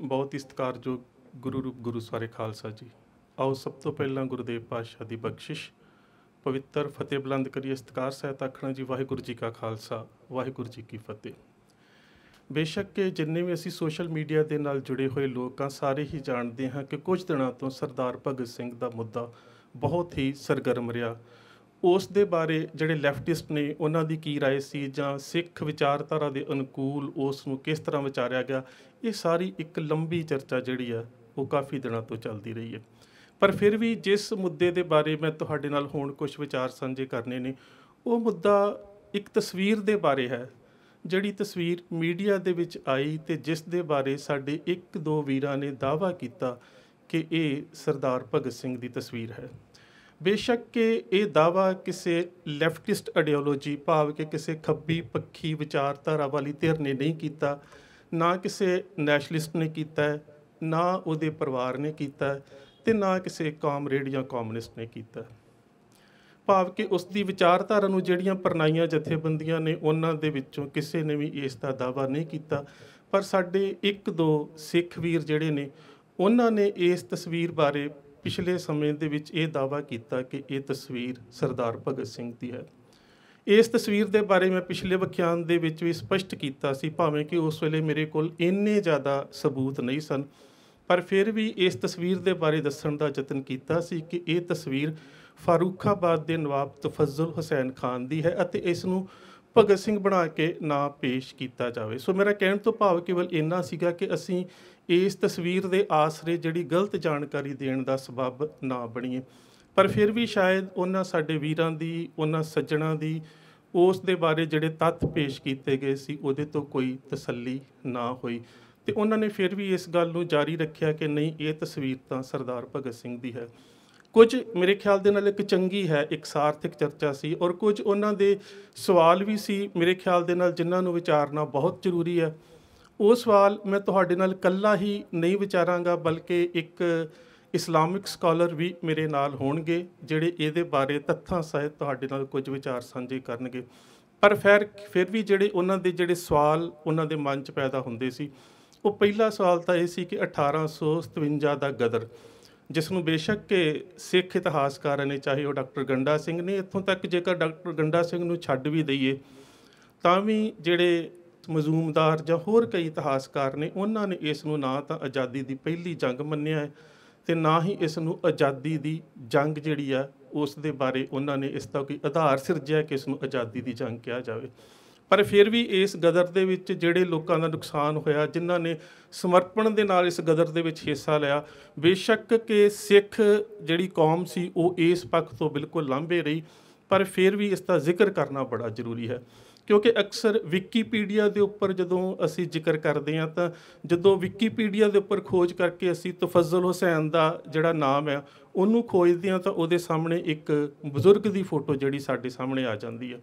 ਬਹੁਤ ਹੀ ਸਤਿਕਾਰਯੋਗ ਗੁਰੂ ਰੂਪ ਗੁਰੂ ਸਾਰੇ ਖਾਲਸਾ ਜੀ। ਆਓ ਸਭ ਤੋਂ ਪਹਿਲਾਂ ਗੁਰਦੇਵ ਪਾਤਸ਼ਾਹ ਦੀ ਬਖਸ਼ਿਸ਼ ਪਵਿੱਤਰ ਫਤਿਹ ਬੁਲੰਦ ਕਰੀਏ। ਸਤਿਕਾਰ ਸਹਿਤ ਆਖਣਾ ਜੀ, ਵਾਹਿਗੁਰੂ ਜੀ ਕਾ ਖਾਲਸਾ, ਵਾਹਿਗੁਰੂ ਜੀ ਕੀ ਫਤਿਹ। ਬੇਸ਼ੱਕ ਕਿ ਜਿੰਨੇ ਵੀ ਅਸੀਂ ਸੋਸ਼ਲ ਮੀਡੀਆ ਦੇ ਨਾਲ ਜੁੜੇ ਹੋਏ ਲੋਕ ਹਾਂ, ਸਾਰੇ ਹੀ ਜਾਣਦੇ ਹਾਂ ਕਿ ਕੁਝ ਦਿਨਾਂ ਤੋਂ ਸਰਦਾਰ ਭਗਤ ਸਿੰਘ ਦਾ ਮੁੱਦਾ ਬਹੁਤ ਹੀ ਸਰਗਰਮ ਰਿਹਾ। ਉਸ ਦੇ ਬਾਰੇ ਜਿਹੜੇ ਲੈਫਟਿਸਟ ਨੇ ਉਹਨਾਂ ਦੀ ਕੀ ਰਾਏ ਸੀ, ਜਾਂ ਸਿੱਖ ਵਿਚਾਰਧਾਰਾ ਦੇ ਅਨੁਕੂਲ ਉਸ ਨੂੰ ਕਿਸ ਤਰ੍ਹਾਂ ਵਿਚਾਰਿਆ ਗਿਆ, ਇਹ ਸਾਰੀ ਇੱਕ ਲੰਬੀ ਚਰਚਾ ਜਿਹੜੀ ਆ ਉਹ ਕਾਫੀ ਦਿਨਾਂ ਤੋਂ ਚੱਲਦੀ ਰਹੀ ਹੈ। ਪਰ ਫਿਰ ਵੀ ਜਿਸ ਮੁੱਦੇ ਦੇ ਬਾਰੇ ਮੈਂ ਤੁਹਾਡੇ ਨਾਲ ਹੁਣ ਕੁਝ ਵਿਚਾਰ ਸਾਂਝੇ ਕਰਨੇ ਨੇ, ਉਹ ਮੁੱਦਾ ਇੱਕ ਤਸਵੀਰ ਦੇ ਬਾਰੇ ਹੈ, ਜਿਹੜੀ ਤਸਵੀਰ ਮੀਡੀਆ ਦੇ ਵਿੱਚ ਆਈ ਅਤੇ ਜਿਸ ਦੇ ਬਾਰੇ ਸਾਡੇ ਇੱਕ ਦੋ ਵੀਰਾਂ ਨੇ ਦਾਅਵਾ ਕੀਤਾ ਕਿ ਇਹ ਸਰਦਾਰ ਭਗਤ ਸਿੰਘ ਦੀ ਤਸਵੀਰ ਹੈ। ਬੇਸ਼ੱਕ ਕਿ ਇਹ ਦਾਅਵਾ ਕਿਸੇ ਲੈਫਟਿਸਟ ਆਈਡੀਓਲੋਜੀ ਭਾਵ ਕਿ ਕਿਸੇ ਖੱਬੀ ਪੱਖੀ ਵਿਚਾਰਧਾਰਾ ਵਾਲੀ ਧਿਰ ਨੇ ਨਹੀਂ ਕੀਤਾ, ਨਾ ਕਿਸੇ ਨੈਸ਼ਨਲਿਸਟ ਨੇ ਕੀਤਾ ਹੈ, ਨਾ ਉਹਦੇ ਪਰਿਵਾਰ ਨੇ ਕੀਤਾ ਹੈ, ਅਤੇ ਨਾ ਕਿਸੇ ਕਾਮਰੇਡ ਜਾਂ ਕਮਿਊਨਿਸਟ ਨੇ ਕੀਤਾ। ਭਾਵ ਕਿ ਉਸ ਦੀ ਵਿਚਾਰਧਾਰਾ ਨੂੰ ਜਿਹੜੀਆਂ ਪ੍ਰਣਾਈਆਂ ਜਥੇਬੰਦੀਆਂ ਨੇ ਉਹਨਾਂ ਦੇ ਵਿੱਚੋਂ ਕਿਸੇ ਨੇ ਵੀ ਇਸ ਦਾ ਦਾਅਵਾ ਨਹੀਂ ਕੀਤਾ। ਪਰ ਸਾਡੇ ਇੱਕ ਦੋ ਸਿੱਖ ਵੀਰ ਜਿਹੜੇ ਨੇ ਉਹਨਾਂ ਨੇ ਇਸ ਤਸਵੀਰ ਬਾਰੇ ਪਿਛਲੇ ਸਮੇਂ ਦੇ ਵਿੱਚ ਇਹ ਦਾਅਵਾ ਕੀਤਾ ਕਿ ਇਹ ਤਸਵੀਰ ਸਰਦਾਰ ਭਗਤ ਸਿੰਘ ਦੀ ਹੈ। ਇਸ ਤਸਵੀਰ ਦੇ ਬਾਰੇ ਮੈਂ ਪਿਛਲੇ ਵਿਖਿਆਨ ਦੇ ਵਿੱਚ ਵੀ ਸਪਸ਼ਟ ਕੀਤਾ ਸੀ, ਭਾਵੇਂ ਕਿ ਉਸ ਵੇਲੇ ਮੇਰੇ ਕੋਲ ਇੰਨੇ ਜ਼ਿਆਦਾ ਸਬੂਤ ਨਹੀਂ ਸਨ, ਪਰ ਫਿਰ ਵੀ ਇਸ ਤਸਵੀਰ ਦੇ ਬਾਰੇ ਦੱਸਣ ਦਾ ਯਤਨ ਕੀਤਾ ਸੀ ਕਿ ਇਹ ਤਸਵੀਰ ਫਾਰੂਖਾਬਾਦ ਦੇ ਨਵਾਬ ਤਫਜ਼ਲ ਹੁਸੈਨ ਖਾਨ ਦੀ ਹੈ ਅਤੇ ਇਸ ਨੂੰ ਭਗਤ ਸਿੰਘ ਬਣਾ ਕੇ ਨਾ ਪੇਸ਼ ਕੀਤਾ ਜਾਵੇ। ਸੋ ਮੇਰਾ ਕਹਿਣ ਤੋਂ ਭਾਵ ਕੇਵਲ ਇੰਨਾ ਸੀਗਾ ਕਿ ਅਸੀਂ ਇਸ ਤਸਵੀਰ ਦੇ ਆਸਰੇ ਜਿਹੜੀ ਗਲਤ ਜਾਣਕਾਰੀ ਦੇਣ ਦਾ ਸਬੱਬ ਨਾ ਬਣੀਏ। ਪਰ ਫਿਰ ਵੀ ਸ਼ਾਇਦ ਉਹਨਾਂ ਸਾਡੇ ਵੀਰਾਂ ਦੀ, ਉਹਨਾਂ ਸੱਜਣਾਂ ਦੀ ਉਸ ਦੇ ਬਾਰੇ ਜਿਹੜੇ ਤੱਥ ਪੇਸ਼ ਕੀਤੇ ਗਏ ਸੀ ਉਹਦੇ ਤੋਂ ਕੋਈ ਤਸੱਲੀ ਨਾ ਹੋਈ, ਅਤੇ ਉਹਨਾਂ ਨੇ ਫਿਰ ਵੀ ਇਸ ਗੱਲ ਨੂੰ ਜਾਰੀ ਰੱਖਿਆ ਕਿ ਨਹੀਂ, ਇਹ ਤਸਵੀਰ ਤਾਂ ਸਰਦਾਰ ਭਗਤ ਸਿੰਘ ਦੀ ਹੈ। ਕੁਝ ਮੇਰੇ ਖਿਆਲ ਦੇ ਨਾਲ ਇੱਕ ਚੰਗੀ ਹੈ, ਇੱਕ ਸਾਰਥਕ ਚਰਚਾ ਸੀ, ਔਰ ਕੁਝ ਉਹਨਾਂ ਦੇ ਸਵਾਲ ਵੀ ਸੀ ਮੇਰੇ ਖਿਆਲ ਦੇ ਨਾਲ ਜਿਨ੍ਹਾਂ ਨੂੰ ਵਿਚਾਰਨਾ ਬਹੁਤ ਜ਼ਰੂਰੀ ਹੈ। ਉਹ ਸਵਾਲ ਮੈਂ ਤੁਹਾਡੇ ਨਾਲ ਇਕੱਲਾ ਹੀ ਨਹੀਂ ਵਿਚਾਰਾਂਗਾ, ਬਲਕਿ ਇੱਕ ਇਸਲਾਮਿਕ ਸਕਾਲਰ ਵੀ ਮੇਰੇ ਨਾਲ ਹੋਣਗੇ ਜਿਹੜੇ ਇਹਦੇ ਬਾਰੇ ਤੱਥਾਂ ਸਹਿਤ ਤੁਹਾਡੇ ਨਾਲ ਕੁਝ ਵਿਚਾਰ ਸਾਂਝੇ ਕਰਨਗੇ। ਪਰ ਫਿਰ ਵੀ ਜਿਹੜੇ ਉਹਨਾਂ ਦੇ ਜਿਹੜੇ ਸਵਾਲ ਉਹਨਾਂ ਦੇ ਮਨ 'ਚ ਪੈਦਾ ਹੁੰਦੇ ਸੀ, ਉਹ ਪਹਿਲਾ ਸਵਾਲ ਤਾਂ ਇਹ ਸੀ ਕਿ 1857 ਦਾ ਗਦਰ, ਜਿਸ ਨੂੰ ਬੇਸ਼ੱਕ ਕਿ ਸਿੱਖ ਇਤਿਹਾਸਕਾਰਾਂ ਨੇ, ਚਾਹੇ ਉਹ ਡਾਕਟਰ ਗੰਡਾ ਸਿੰਘ ਨੇ, ਇੱਥੋਂ ਤੱਕ ਜੇਕਰ ਡਾਕਟਰ ਗੰਡਾ ਸਿੰਘ ਨੂੰ ਛੱਡ ਵੀ ਦਈਏ ਤਾਂ ਵੀ ਜਿਹੜੇ ਮਜ਼ੂਮਦਾਰ ਜਾਂ ਹੋਰ ਕਈ ਇਤਿਹਾਸਕਾਰ ਨੇ ਉਹਨਾਂ ਨੇ ਇਸ ਨੂੰ ਨਾ ਤਾਂ ਆਜ਼ਾਦੀ ਦੀ ਪਹਿਲੀ ਜੰਗ ਮੰਨਿਆ ਹੈ ਅਤੇ ਨਾ ਹੀ ਇਸ ਨੂੰ ਆਜ਼ਾਦੀ ਦੀ ਜੰਗ ਜਿਹੜੀ ਆ ਉਸ ਦੇ ਬਾਰੇ ਉਹਨਾਂ ਨੇ ਇਸ ਦਾ ਕੋਈ ਆਧਾਰ ਸਿਰਜਿਆ ਕਿ ਇਸ ਨੂੰ ਆਜ਼ਾਦੀ ਦੀ ਜੰਗ ਕਿਹਾ ਜਾਵੇ। ਪਰ ਫਿਰ ਵੀ ਇਸ ਗਦਰ ਦੇ ਵਿੱਚ ਜਿਹੜੇ ਲੋਕਾਂ ਦਾ ਨੁਕਸਾਨ ਹੋਇਆ, ਜਿਨ੍ਹਾਂ ਨੇ ਸਮਰਪਣ ਦੇ ਨਾਲ ਇਸ ਗਦਰ ਦੇ ਵਿੱਚ ਹਿੱਸਾ ਲਿਆ, ਬੇਸ਼ੱਕ ਕਿ ਸਿੱਖ ਜਿਹੜੀ ਕੌਮ ਸੀ ਉਹ ਇਸ ਪੱਖ ਤੋਂ ਬਿਲਕੁਲ ਲਾਂਭੇ ਰਹੀ, ਪਰ ਫਿਰ ਵੀ ਇਸ ਦਾ ਜ਼ਿਕਰ ਕਰਨਾ ਬੜਾ ਜ਼ਰੂਰੀ ਹੈ। ਕਿਉਂਕਿ ਅਕਸਰ ਵਿਕੀਪੀਡੀਆ ਦੇ ਉੱਪਰ ਜਦੋਂ ਅਸੀਂ ਜ਼ਿਕਰ ਕਰਦੇ ਹਾਂ, ਤਾਂ ਜਦੋਂ ਵਿਕੀਪੀਡੀਆ ਦੇ ਉੱਪਰ ਖੋਜ ਕਰਕੇ ਅਸੀਂ ਤਫਜ਼ਲ ਹੁਸੈਨ ਦਾ ਜਿਹੜਾ ਨਾਮ ਹੈ ਉਹਨੂੰ ਖੋਜਦੇ ਹਾਂ, ਤਾਂ ਉਹਦੇ ਸਾਹਮਣੇ ਇੱਕ ਬਜ਼ੁਰਗ ਦੀ ਫੋਟੋ ਜਿਹੜੀ ਸਾਡੇ ਸਾਹਮਣੇ ਆ ਜਾਂਦੀ ਹੈ।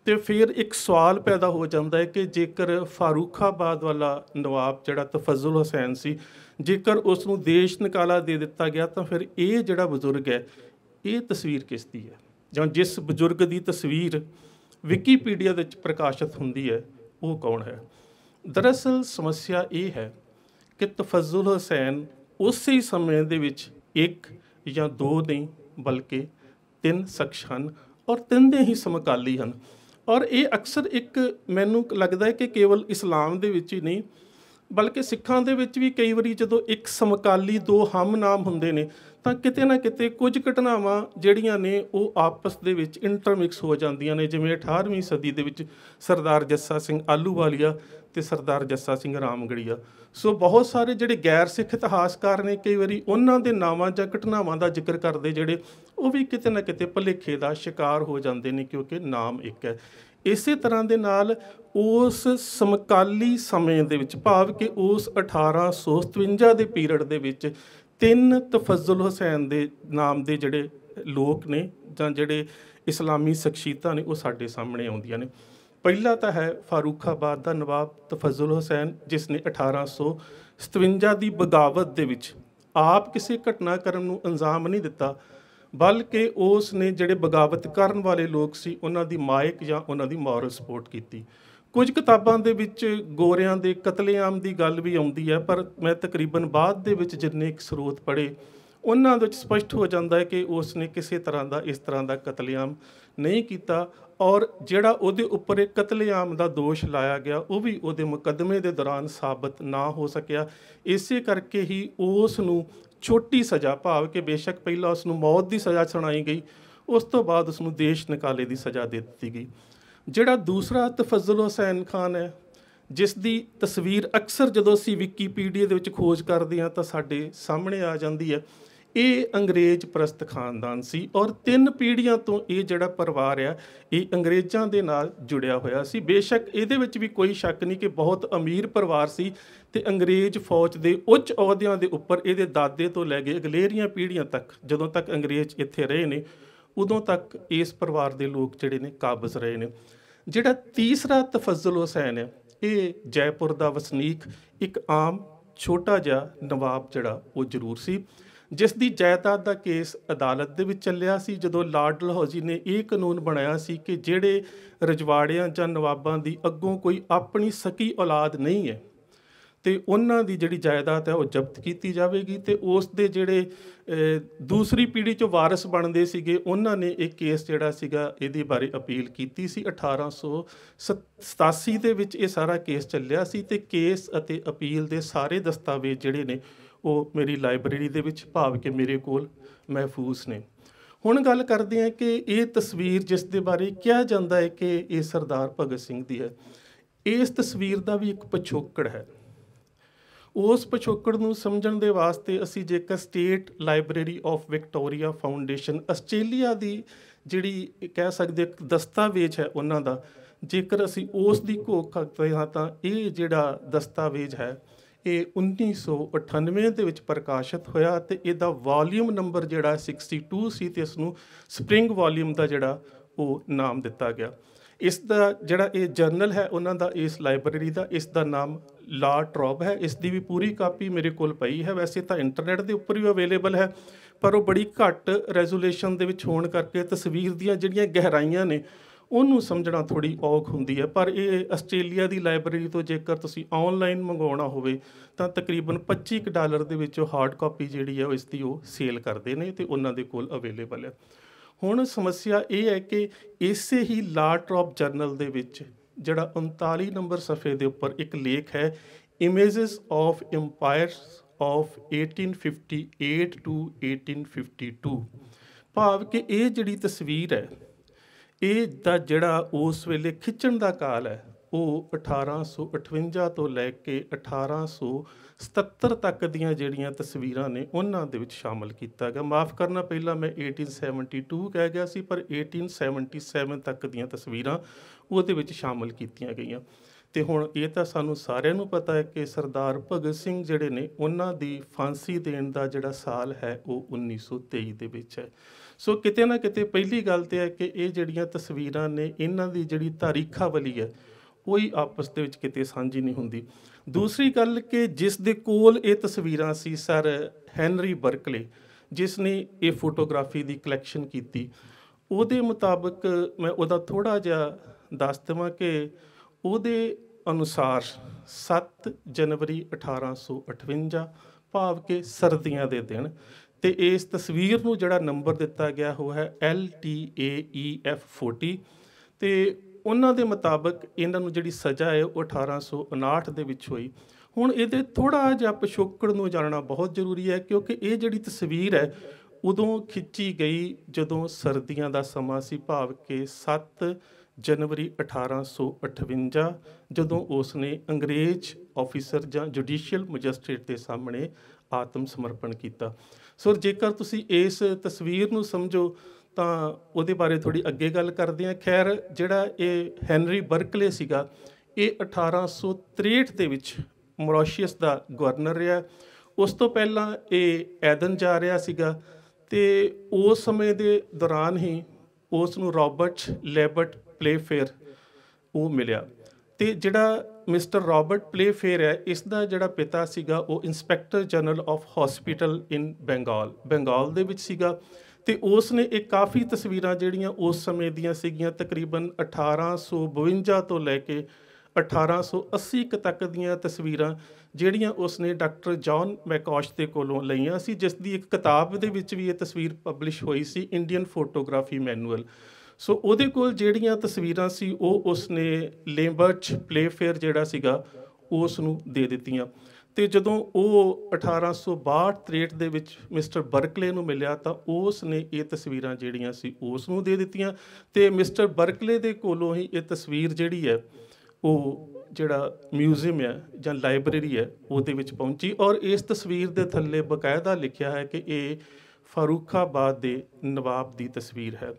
ਅਤੇ ਫਿਰ ਇੱਕ ਸਵਾਲ ਪੈਦਾ ਹੋ ਜਾਂਦਾ ਹੈ ਕਿ ਜੇਕਰ ਫਾਰੂਖਾਬਾਦ ਵਾਲਾ ਨਵਾਬ ਜਿਹੜਾ ਤਫਜ਼ਲ ਹੁਸੈਨ ਸੀ, ਜੇਕਰ ਉਸ ਨੂੰ ਦੇਸ਼ ਨਿਕਾਲਾ ਦੇ ਦਿੱਤਾ ਗਿਆ, ਤਾਂ ਫਿਰ ਇਹ ਜਿਹੜਾ ਬਜ਼ੁਰਗ ਹੈ ਇਹ ਤਸਵੀਰ ਕਿਸ ਦੀ ਹੈ, ਜਾਂ ਜਿਸ ਬਜ਼ੁਰਗ ਦੀ ਤਸਵੀਰ ਵਿਕੀਪੀਡੀਆ ਦੇ ਵਿੱਚ ਪ੍ਰਕਾਸ਼ਿਤ ਹੁੰਦੀ ਹੈ ਉਹ ਕੌਣ ਹੈ। ਦਰਅਸਲ ਸਮੱਸਿਆ ਇਹ ਹੈ ਕਿ ਤਫਜ਼ਲ ਹੁਸੈਨ ਉਸੇ ਸਮੇਂ ਦੇ ਵਿੱਚ ਇੱਕ ਜਾਂ ਦੋ ਨਹੀਂ ਬਲਕਿ ਤਿੰਨ ਸ਼ਖਸ ਹਨ, ਔਰ ਤਿੰਨੇ ਹੀ ਸਮਕਾਲੀ ਹਨ। ਔਰ ਇਹ ਅਕਸਰ ਇੱਕ ਮੈਨੂੰ ਲੱਗਦਾ ਹੈ ਕਿ ਕੇਵਲ ਇਸਲਾਮ ਦੇ ਵਿੱਚ ਹੀ ਨਹੀਂ ਬਲਕਿ ਸਿੱਖਾਂ ਦੇ ਵਿੱਚ ਵੀ ਕਈ ਵਾਰੀ ਜਦੋਂ ਇੱਕ ਸਮਕਾਲੀ ਦੋ ਹਮ ਨਾਮ ਹੁੰਦੇ ਨੇ ਤਾਂ ਕਿਤੇ ਨਾ ਕਿਤੇ ਕੁਝ ਘਟਨਾਵਾਂ ਜਿਹੜੀਆਂ ਨੇ ਉਹ ਆਪਸ ਦੇ ਵਿੱਚ ਇੰਟਰਮਿਕਸ ਹੋ ਜਾਂਦੀਆਂ ਨੇ। ਜਿਵੇਂ 18ਵੀਂ ਸਦੀ ਦੇ ਵਿੱਚ ਸਰਦਾਰ ਜੱਸਾ ਸਿੰਘ ਆਹਲੂਵਾਲੀਆ ਅਤੇ ਸਰਦਾਰ ਜੱਸਾ ਸਿੰਘ ਰਾਮਗੜੀਆ। ਸੋ ਬਹੁਤ ਸਾਰੇ ਜਿਹੜੇ ਗੈਰ ਸਿੱਖ ਇਤਿਹਾਸਕਾਰ ਨੇ ਕਈ ਵਾਰੀ ਉਹਨਾਂ ਦੇ ਨਾਵਾਂ ਜਾਂ ਘਟਨਾਵਾਂ ਦਾ ਜ਼ਿਕਰ ਕਰਦੇ ਜਿਹੜੇ ਉਹ ਵੀ ਕਿਤੇ ਨਾ ਕਿਤੇ ਭੁਲੇਖੇ ਦਾ ਸ਼ਿਕਾਰ ਹੋ ਜਾਂਦੇ ਨੇ, ਕਿਉਂਕਿ ਨਾਮ ਇੱਕ ਹੈ। ਇਸੇ ਤਰ੍ਹਾਂ ਦੇ ਨਾਲ ਉਸ ਸਮਕਾਲੀ ਸਮੇਂ ਦੇ ਵਿੱਚ, ਭਾਵ ਕਿ ਉਸ 1857 ਦੇ ਪੀਰੀਅਡ ਦੇ ਵਿੱਚ ਤਿੰਨ ਤਫਜ਼ਲ ਹੁਸੈਨ ਦੇ ਨਾਮ ਦੇ ਜਿਹੜੇ ਲੋਕ ਨੇ ਜਾਂ ਜਿਹੜੇ ਇਸਲਾਮੀ ਸ਼ਖਸੀਅਤਾਂ ਨੇ ਉਹ ਸਾਡੇ ਸਾਹਮਣੇ ਆਉਂਦੀਆਂ ਨੇ। ਪਹਿਲਾ ਤਾਂ ਹੈ ਫਾਰੂਖਾਬਾਦ ਦਾ ਨਵਾਬ ਤਫਜ਼ਲ ਹੁਸੈਨ, ਜਿਸ ਨੇ 1857 ਦੀ ਬਗਾਵਤ ਦੇ ਵਿੱਚ ਆਪ ਕਿਸੇ ਘਟਨਾਕ੍ਰਮ ਨੂੰ ਅੰਜਾਮ ਨਹੀਂ ਦਿੱਤਾ, ਬਲਕਿ ਉਸ ਨੇ ਜਿਹੜੇ ਬਗਾਵਤ ਕਰਨ ਵਾਲੇ ਲੋਕ ਸੀ ਉਹਨਾਂ ਦੀ ਮਾਇਕ ਜਾਂ ਉਹਨਾਂ ਦੀ ਮੋਰਲ ਸਪੋਰਟ ਕੀਤੀ। ਕੁਝ ਕਿਤਾਬਾਂ ਦੇ ਵਿੱਚ ਗੋਰਿਆਂ ਦੇ ਕਤਲੇਆਮ ਦੀ ਗੱਲ ਵੀ ਆਉਂਦੀ ਹੈ, ਪਰ ਮੈਂ ਤਕਰੀਬਨ ਬਾਅਦ ਦੇ ਵਿੱਚ ਜਿੰਨੇ ਕੁ ਸਰੋਤ ਪੜ੍ਹੇ ਉਹਨਾਂ ਵਿੱਚ ਸਪਸ਼ਟ ਹੋ ਜਾਂਦਾ ਹੈ ਕਿ ਉਸ ਨੇ ਕਿਸੇ ਤਰ੍ਹਾਂ ਦਾ ਇਸ ਤਰ੍ਹਾਂ ਦਾ ਕਤਲੇਆਮ ਨਹੀਂ ਕੀਤਾ, ਔਰ ਜਿਹੜਾ ਉਹਦੇ ਉੱਪਰ ਇਹ ਕਤਲੇਆਮ ਦਾ ਦੋਸ਼ ਲਾਇਆ ਗਿਆ ਉਹ ਵੀ ਉਹਦੇ ਮੁਕੱਦਮੇ ਦੇ ਦੌਰਾਨ ਸਾਬਤ ਨਾ ਹੋ ਸਕਿਆ। ਇਸੇ ਕਰਕੇ ਹੀ ਉਸ ਨੂੰ ਛੋਟੀ ਸਜ਼ਾ, ਭਾਵ ਕਿ ਬੇਸ਼ੱਕ ਪਹਿਲਾਂ ਉਸ ਨੂੰ ਮੌਤ ਦੀ ਸਜ਼ਾ ਸੁਣਾਈ ਗਈ, ਉਸ ਤੋਂ ਬਾਅਦ ਉਸ ਨੂੰ ਦੇਸ਼ ਨਿਕਾਲੇ ਦੀ ਸਜ਼ਾ ਦੇ ਦਿੱਤੀ ਗਈ। ਜਿਹੜਾ ਦੂਸਰਾ ਤਫਜ਼ਲ ਹੁਸੈਨ ਖਾਨ ਹੈ, ਜਿਸ ਦੀ ਤਸਵੀਰ ਅਕਸਰ ਜਦੋਂ ਅਸੀਂ ਵਿਕੀਪੀਡੀਆ ਦੇ ਵਿੱਚ ਖੋਜ ਕਰਦੇ ਹਾਂ ਤਾਂ ਸਾਡੇ ਸਾਹਮਣੇ ਆ ਜਾਂਦੀ ਹੈ। ਇਹ ਅੰਗਰੇਜ਼ ਪ੍ਰਸਤ ਖਾਨਦਾਨ ਸੀ, ਔਰ 3 ਪੀੜ੍ਹੀਆਂ ਤੋਂ ਇਹ ਜਿਹੜਾ ਪਰਿਵਾਰ ਆ ਇਹ ਅੰਗਰੇਜ਼ਾਂ ਦੇ ਨਾਲ ਜੁੜਿਆ ਹੋਇਆ ਸੀ। ਬੇਸ਼ੱਕ ਇਹਦੇ ਵਿੱਚ ਵੀ ਕੋਈ ਸ਼ੱਕ ਨਹੀਂ ਕਿ ਬਹੁਤ ਅਮੀਰ ਪਰਿਵਾਰ ਸੀ ਅਤੇ ਅੰਗਰੇਜ਼ ਫੌਜ ਦੇ ਉੱਚ ਅਹੁਦਿਆਂ ਦੇ ਉੱਪਰ ਇਹਦੇ ਦਾਦੇ ਤੋਂ ਲੈ ਕੇ ਅਗਲੇਰੀਆਂ ਪੀੜ੍ਹੀਆਂ ਤੱਕ, ਜਦੋਂ ਤੱਕ ਅੰਗਰੇਜ਼ ਇੱਥੇ ਰਹੇ ਨੇ ਉਦੋਂ ਤੱਕ ਇਸ ਪਰਿਵਾਰ ਦੇ ਲੋਕ ਜਿਹੜੇ ਨੇ ਕਾਬਜ਼ ਰਹੇ ਨੇ। ਜਿਹੜਾ ਤੀਸਰਾ ਤਫਜ਼ਲ ਹੁਸੈਨ ਹੈ, ਇਹ ਜੈਪੁਰ ਦਾ ਵਸਨੀਕ ਇੱਕ ਆਮ ਛੋਟਾ ਜਿਹਾ ਨਵਾਬ ਜਿਹੜਾ ਉਹ ਜ਼ਰੂਰ ਸੀ, ਜਿਸ ਦੀ ਜਾਇਦਾਦ ਦਾ ਕੇਸ ਅਦਾਲਤ ਦੇ ਵਿੱਚ ਚੱਲਿਆ ਸੀ। ਜਦੋਂ ਲਾਰਡ ਡਲਹੌਜ਼ੀ ਨੇ ਇਹ ਕਾਨੂੰਨ ਬਣਾਇਆ ਸੀ ਕਿ ਜਿਹੜੇ ਰਜਵਾੜਿਆਂ ਜਾਂ ਨਵਾਬਾਂ ਦੀ ਅੱਗੋਂ ਕੋਈ ਆਪਣੀ ਸਕੀ ਔਲਾਦ ਨਹੀਂ ਹੈ ਅਤੇ ਉਹਨਾਂ ਦੀ ਜਿਹੜੀ ਜਾਇਦਾਦ ਹੈ ਉਹ ਜ਼ਬਤ ਕੀਤੀ ਜਾਵੇਗੀ, ਅਤੇ ਉਸ ਦੇ ਜਿਹੜੇ ਦੂਸਰੀ ਪੀੜ੍ਹੀ 'ਚੋਂ ਵਾਰਸ ਬਣਦੇ ਸੀਗੇ ਉਹਨਾਂ ਨੇ ਇਹ ਕੇਸ ਜਿਹੜਾ ਸੀਗਾ ਇਹਦੇ ਬਾਰੇ ਅਪੀਲ ਕੀਤੀ ਸੀ। 1887 ਦੇ ਵਿੱਚ ਇਹ ਸਾਰਾ ਕੇਸ ਚੱਲਿਆ ਸੀ, ਅਤੇ ਕੇਸ ਅਤੇ ਅਪੀਲ ਦੇ ਸਾਰੇ ਦਸਤਾਵੇਜ਼ ਜਿਹੜੇ ਨੇ ਉਹ ਮੇਰੀ ਲਾਇਬ੍ਰੇਰੀ ਦੇ ਵਿੱਚ, ਭਾਵ ਕਿ ਮੇਰੇ ਕੋਲ ਮਹਿਫੂਜ਼ ਨੇ। ਹੁਣ ਗੱਲ ਕਰਦੇ ਹਾਂ ਕਿ ਇਹ ਤਸਵੀਰ ਜਿਸ ਦੇ ਬਾਰੇ ਕਿਹਾ ਜਾਂਦਾ ਹੈ ਕਿ ਇਹ ਸਰਦਾਰ ਭਗਤ ਸਿੰਘ ਦੀ ਹੈ, ਇਸ ਤਸਵੀਰ ਦਾ ਵੀ ਇੱਕ ਪਿਛੋਕੜ ਹੈ। ਉਸ ਪਿਛੋਕੜ ਨੂੰ ਸਮਝਣ ਦੇ ਵਾਸਤੇ ਅਸੀਂ ਜੇਕਰ state library of Victoria foundation Australia ਦੀ ਜਿਹੜੀ ਕਹਿ ਸਕਦੇ ਇੱਕ ਦਸਤਾਵੇਜ਼ ਹੈ ਉਹਨਾਂ ਦਾ, ਜੇਕਰ ਅਸੀਂ ਉਸ ਦੀ ਘੋਖ ਕਰਦੇ ਹਾਂ ਤਾਂ ਇਹ ਜਿਹੜਾ ਦਸਤਾਵੇਜ਼ ਹੈ ਇਹ 1998 ਦੇ ਵਿੱਚ ਪ੍ਰਕਾਸ਼ਿਤ ਹੋਇਆ, ਅਤੇ ਇਹਦਾ ਵਾਲੀਅਮ ਨੰਬਰ ਜਿਹੜਾ 62 ਸੀ, ਅਤੇ ਇਸ ਨੂੰ ਸਪਰਿੰਗ ਵਾਲੀਅਮ ਦਾ ਜਿਹੜਾ ਉਹ ਨਾਮ ਦਿੱਤਾ ਗਿਆ। ਇਸ ਦਾ ਜਿਹੜਾ ਇਹ ਜਰਨਲ ਹੈ ਉਹਨਾਂ ਦਾ, ਇਸ ਲਾਇਬ੍ਰੇਰੀ ਦਾ, ਇਸ ਦਾ ਨਾਮ ਲਾ ਟਰੌਬ ਹੈ। ਇਸ ਦੀ ਵੀ ਪੂਰੀ ਕਾਪੀ ਮੇਰੇ ਕੋਲ ਪਈ ਹੈ। ਵੈਸੇ ਤਾਂ ਇੰਟਰਨੈਟ ਦੇ ਉੱਪਰ ਵੀ ਅਵੇਲੇਬਲ ਹੈ, ਪਰ ਉਹ ਬੜੀ ਘੱਟ ਰੈਜ਼ੋਲੇਸ਼ਨ ਦੇ ਵਿੱਚ ਹੋਣ ਕਰਕੇ ਤਸਵੀਰ ਦੀਆਂ ਜਿਹੜੀਆਂ ਗਹਿਰਾਈਆਂ ਨੇ ਉਹਨੂੰ ਸਮਝਣਾ ਥੋੜ੍ਹੀ ਔਖ ਹੁੰਦੀ ਹੈ। ਪਰ ਇਹ ਆਸਟ੍ਰੇਲੀਆ ਦੀ ਲਾਇਬ੍ਰੇਰੀ ਤੋਂ ਜੇਕਰ ਤੁਸੀਂ ਔਨਲਾਈਨ ਮੰਗਵਾਉਣਾ ਹੋਵੇ ਤਾਂ ਤਕਰੀਬਨ $25 ਦੇ ਵਿੱਚ ਉਹ ਹਾਰਡ ਕਾਪੀ ਜਿਹੜੀ ਹੈ ਉਹ ਇਸ ਦੀ ਉਹ ਸੇਲ ਕਰਦੇ ਨੇ, ਅਤੇ ਉਹਨਾਂ ਦੇ ਕੋਲ ਅਵੇਲੇਬਲ ਹੈ। ਹੁਣ ਸਮੱਸਿਆ ਇਹ ਹੈ ਕਿ ਇਸੇ ਹੀ ਲਾ ਟਰੌਬ ਜਰਨਲ ਦੇ ਵਿੱਚ ਜਿਹੜਾ 39 ਨੰਬਰ ਸਫ਼ੇ ਦੇ ਉੱਪਰ ਇੱਕ ਲੇਖ ਹੈ, ਇਮੇਜਿਸ ਆਫ ਇੰਪਾਇਰਸ ਆਫ 1858 to 1852, ਭਾਵ ਕਿ ਇਹ ਜਿਹੜੀ ਤਸਵੀਰ ਹੈ ਇਹ ਦਾ ਜਿਹੜਾ ਉਸ ਵੇਲੇ ਖਿੱਚਣ ਦਾ ਕਾਲ ਹੈ ਉਹ 1858 ਤੋਂ ਲੈ ਕੇ 1877 ਤੱਕ ਦੀਆਂ ਜਿਹੜੀਆਂ ਤਸਵੀਰਾਂ ਨੇ ਉਹਨਾਂ ਦੇ ਵਿੱਚ ਸ਼ਾਮਲ ਕੀਤਾ ਗਿਆ। ਮਾफ़ ਕਰਨਾ, ਪਹਿਲਾਂ ਮੈਂ 1872 ਕਹਿ ਗਿਆ ਸੀ, ਪਰ 1877 ਤੱਕ ਦੀਆਂ ਤਸਵੀਰਾਂ ਉਹਦੇ ਵਿੱਚ ਸ਼ਾਮਲ ਕੀਤੀਆਂ ਗਈਆਂ। ਅਤੇ ਹੁਣ ਇਹ ਤਾਂ ਸਾਨੂੰ ਸਾਰਿਆਂ ਨੂੰ ਪਤਾ ਹੈ ਕਿ ਸਰਦਾਰ ਭਗਤ ਸਿੰਘ ਜਿਹੜੇ ਨੇ ਉਹਨਾਂ ਦੀ ਫਾਂਸੀ ਦੇਣ ਦਾ ਜਿਹੜਾ ਸਾਲ ਹੈ ਉਹ 1923 ਦੇ ਵਿੱਚ ਹੈ। ਸੋ ਕਿਤੇ ਨਾ ਕਿਤੇ ਪਹਿਲੀ ਗੱਲ ਤਾਂ ਹੈ ਕਿ ਇਹ ਜਿਹੜੀਆਂ ਤਸਵੀਰਾਂ ਨੇ ਇਹਨਾਂ ਦੀ ਜਿਹੜੀ ਤਾਰੀਖਾਵਲੀ ਹੈ ਕੋਈ ਆਪਸ ਦੇ ਵਿੱਚ ਕਿਤੇ ਸਾਂਝੀ ਨਹੀਂ ਹੁੰਦੀ। ਦੂਸਰੀ ਗੱਲ ਕਿ ਜਿਸ ਦੇ ਕੋਲ ਇਹ ਤਸਵੀਰਾਂ ਸੀ, ਸਰ ਹੈਨਰੀ ਬਰਕਲੇ, ਜਿਸ ਨੇ ਇਹ ਫੋਟੋਗ੍ਰਾਫੀ ਦੀ ਕਲੈਕਸ਼ਨ ਕੀਤੀ, ਉਹਦੇ ਮੁਤਾਬਕ ਮੈਂ ਉਹਦਾ ਥੋੜ੍ਹਾ ਜਿਹਾ ਦੱਸ ਦੇਵਾਂ ਕਿ ਉਹਦੇ ਅਨੁਸਾਰ 7 ਜਨਵਰੀ 1858, ਭਾਵ ਕਿ ਸਰਦੀਆਂ ਦੇ ਦਿਨ, ਅਤੇ ਇਸ ਤਸਵੀਰ ਨੂੰ ਜਿਹੜਾ ਨੰਬਰ ਦਿੱਤਾ ਗਿਆ ਉਹ ਹੈ LTAEF 40, ਅਤੇ ਉਹਨਾਂ ਦੇ ਮੁਤਾਬਕ ਇਹਨਾਂ ਨੂੰ ਜਿਹੜੀ ਸਜ਼ਾ ਹੈ ਉਹ 1859 ਦੇ ਵਿੱਚ ਹੋਈ। ਹੁਣ ਇਹਦੇ ਥੋੜ੍ਹਾ ਜਿਹਾ ਪਿਛੋਕੜ ਨੂੰ ਜਾਣਨਾ ਬਹੁਤ ਜ਼ਰੂਰੀ ਹੈ, ਕਿਉਂਕਿ ਇਹ ਜਿਹੜੀ ਤਸਵੀਰ ਹੈ ਉਦੋਂ ਖਿੱਚੀ ਗਈ ਜਦੋਂ ਸਰਦੀਆਂ ਦਾ ਸਮਾਂ ਸੀ, ਭਾਵ ਕਿ 7 ਜਨਵਰੀ 1858, ਜਦੋਂ ਉਸ ਨੇ ਅੰਗਰੇਜ਼ ਆਫਿਸਰ ਜਾਂ ਜੁਡੀਸ਼ੀਅਲ ਮੈਜਿਸਟਰੇਟ ਦੇ ਸਾਹਮਣੇ ਆਤਮ ਸਮਰਪਣ ਕੀਤਾ। ਸੋ ਜੇਕਰ ਤੁਸੀਂ ਇਸ ਤਸਵੀਰ ਨੂੰ ਸਮਝੋ ਤਾਂ ਉਹਦੇ ਬਾਰੇ ਥੋੜ੍ਹੀ ਅੱਗੇ ਗੱਲ ਕਰਦੇ ਹਾਂ। ਖੈਰ, ਜਿਹੜਾ ਇਹ ਹੈਨਰੀ ਬਰਕਲੇ ਸੀਗਾ ਇਹ 1863 ਦੇ ਵਿੱਚ ਮੌਰੀਸ਼ੀਅਸ ਦਾ ਗਵਰਨਰ ਰਿਹਾ। ਉਸ ਤੋਂ ਪਹਿਲਾਂ ਇਹ ਐਦਨ ਜਾ ਰਿਹਾ ਸੀਗਾ, ਅਤੇ ਉਸ ਸਮੇਂ ਦੇ ਦੌਰਾਨ ਹੀ ਉਸ ਨੂੰ ਰੋਬਰਟ ਲੈਬਰਟ ਪਲੇਫੇਅਰ ਉਹ ਮਿਲਿਆ, ਅਤੇ ਜਿਹੜਾ ਮਿਸਟਰ ਰੋਬਰਟ ਪਲੇਫੇਅਰ ਹੈ ਇਸ ਦਾ ਜਿਹੜਾ ਪਿਤਾ ਸੀਗਾ ਉਹ ਇੰਸਪੈਕਟਰ ਜਨਰਲ ਆਫ ਹੌਸਪੀਟਲ ਇਨ ਬੰਗਾਲ ਦੇ ਵਿੱਚ ਸੀਗਾ। ਅਤੇ ਉਸ ਨੇ ਇਹ ਕਾਫੀ ਤਸਵੀਰਾਂ ਜਿਹੜੀਆਂ ਉਸ ਸਮੇਂ ਦੀਆਂ ਸੀਗੀਆਂ, ਤਕਰੀਬਨ 1852 ਤੋਂ ਲੈ ਕੇ 1880 ਕੁ ਤੱਕ ਦੀਆਂ ਤਸਵੀਰਾਂ ਜਿਹੜੀਆਂ ਉਸਨੇ ਡਾਕਟਰ ਜੌਨ ਮੈਕੌਸ਼ ਦੇ ਕੋਲੋਂ ਲਈਆਂ ਸੀ, ਜਿਸ ਦੀ ਇੱਕ ਕਿਤਾਬ ਦੇ ਵਿੱਚ ਵੀ ਇਹ ਤਸਵੀਰ ਪਬਲਿਸ਼ ਹੋਈ ਸੀ, ਇੰਡੀਅਨ ਫੋਟੋਗ੍ਰਾਫੀ ਮੈਨੂਅਲ। ਸੋ ਉਹਦੇ ਕੋਲ ਜਿਹੜੀਆਂ ਤਸਵੀਰਾਂ ਸੀ ਉਹ ਉਸਨੇ ਲੇਬਰਟ ਪਲੇਫੇਅਰ ਜਿਹੜਾ ਸੀਗਾ ਉਸ ਨੂੰ ਦੇ ਦਿੱਤੀਆਂ। ਅਤੇ ਜਦੋਂ ਉਹ 1862-63 ਦੇ ਵਿੱਚ ਮਿਸਟਰ ਬਰਕਲੇ ਨੂੰ ਮਿਲਿਆ ਤਾਂ ਉਸ ਨੇ ਇਹ ਤਸਵੀਰਾਂ ਜਿਹੜੀਆਂ ਸੀ ਉਸ ਨੂੰ ਦੇ ਦਿੱਤੀਆਂ, ਅਤੇ ਮਿਸਟਰ ਬਰਕਲੇ ਦੇ ਕੋਲੋਂ ਹੀ ਇਹ ਤਸਵੀਰ ਜਿਹੜੀ ਹੈ ਉਹ ਜਿਹੜਾ ਮਿਊਜ਼ੀਅਮ ਹੈ ਜਾਂ ਲਾਇਬ੍ਰੇਰੀ ਹੈ ਉਹਦੇ ਵਿੱਚ ਪਹੁੰਚੀ। ਔਰ ਇਸ ਤਸਵੀਰ ਦੇ ਥੱਲੇ ਬਕਾਇਦਾ ਲਿਖਿਆ ਹੈ ਕਿ ਇਹ ਫਾਰੂਖਾਬਾਦ ਦੇ ਨਵਾਬ ਦੀ ਤਸਵੀਰ ਹੈ।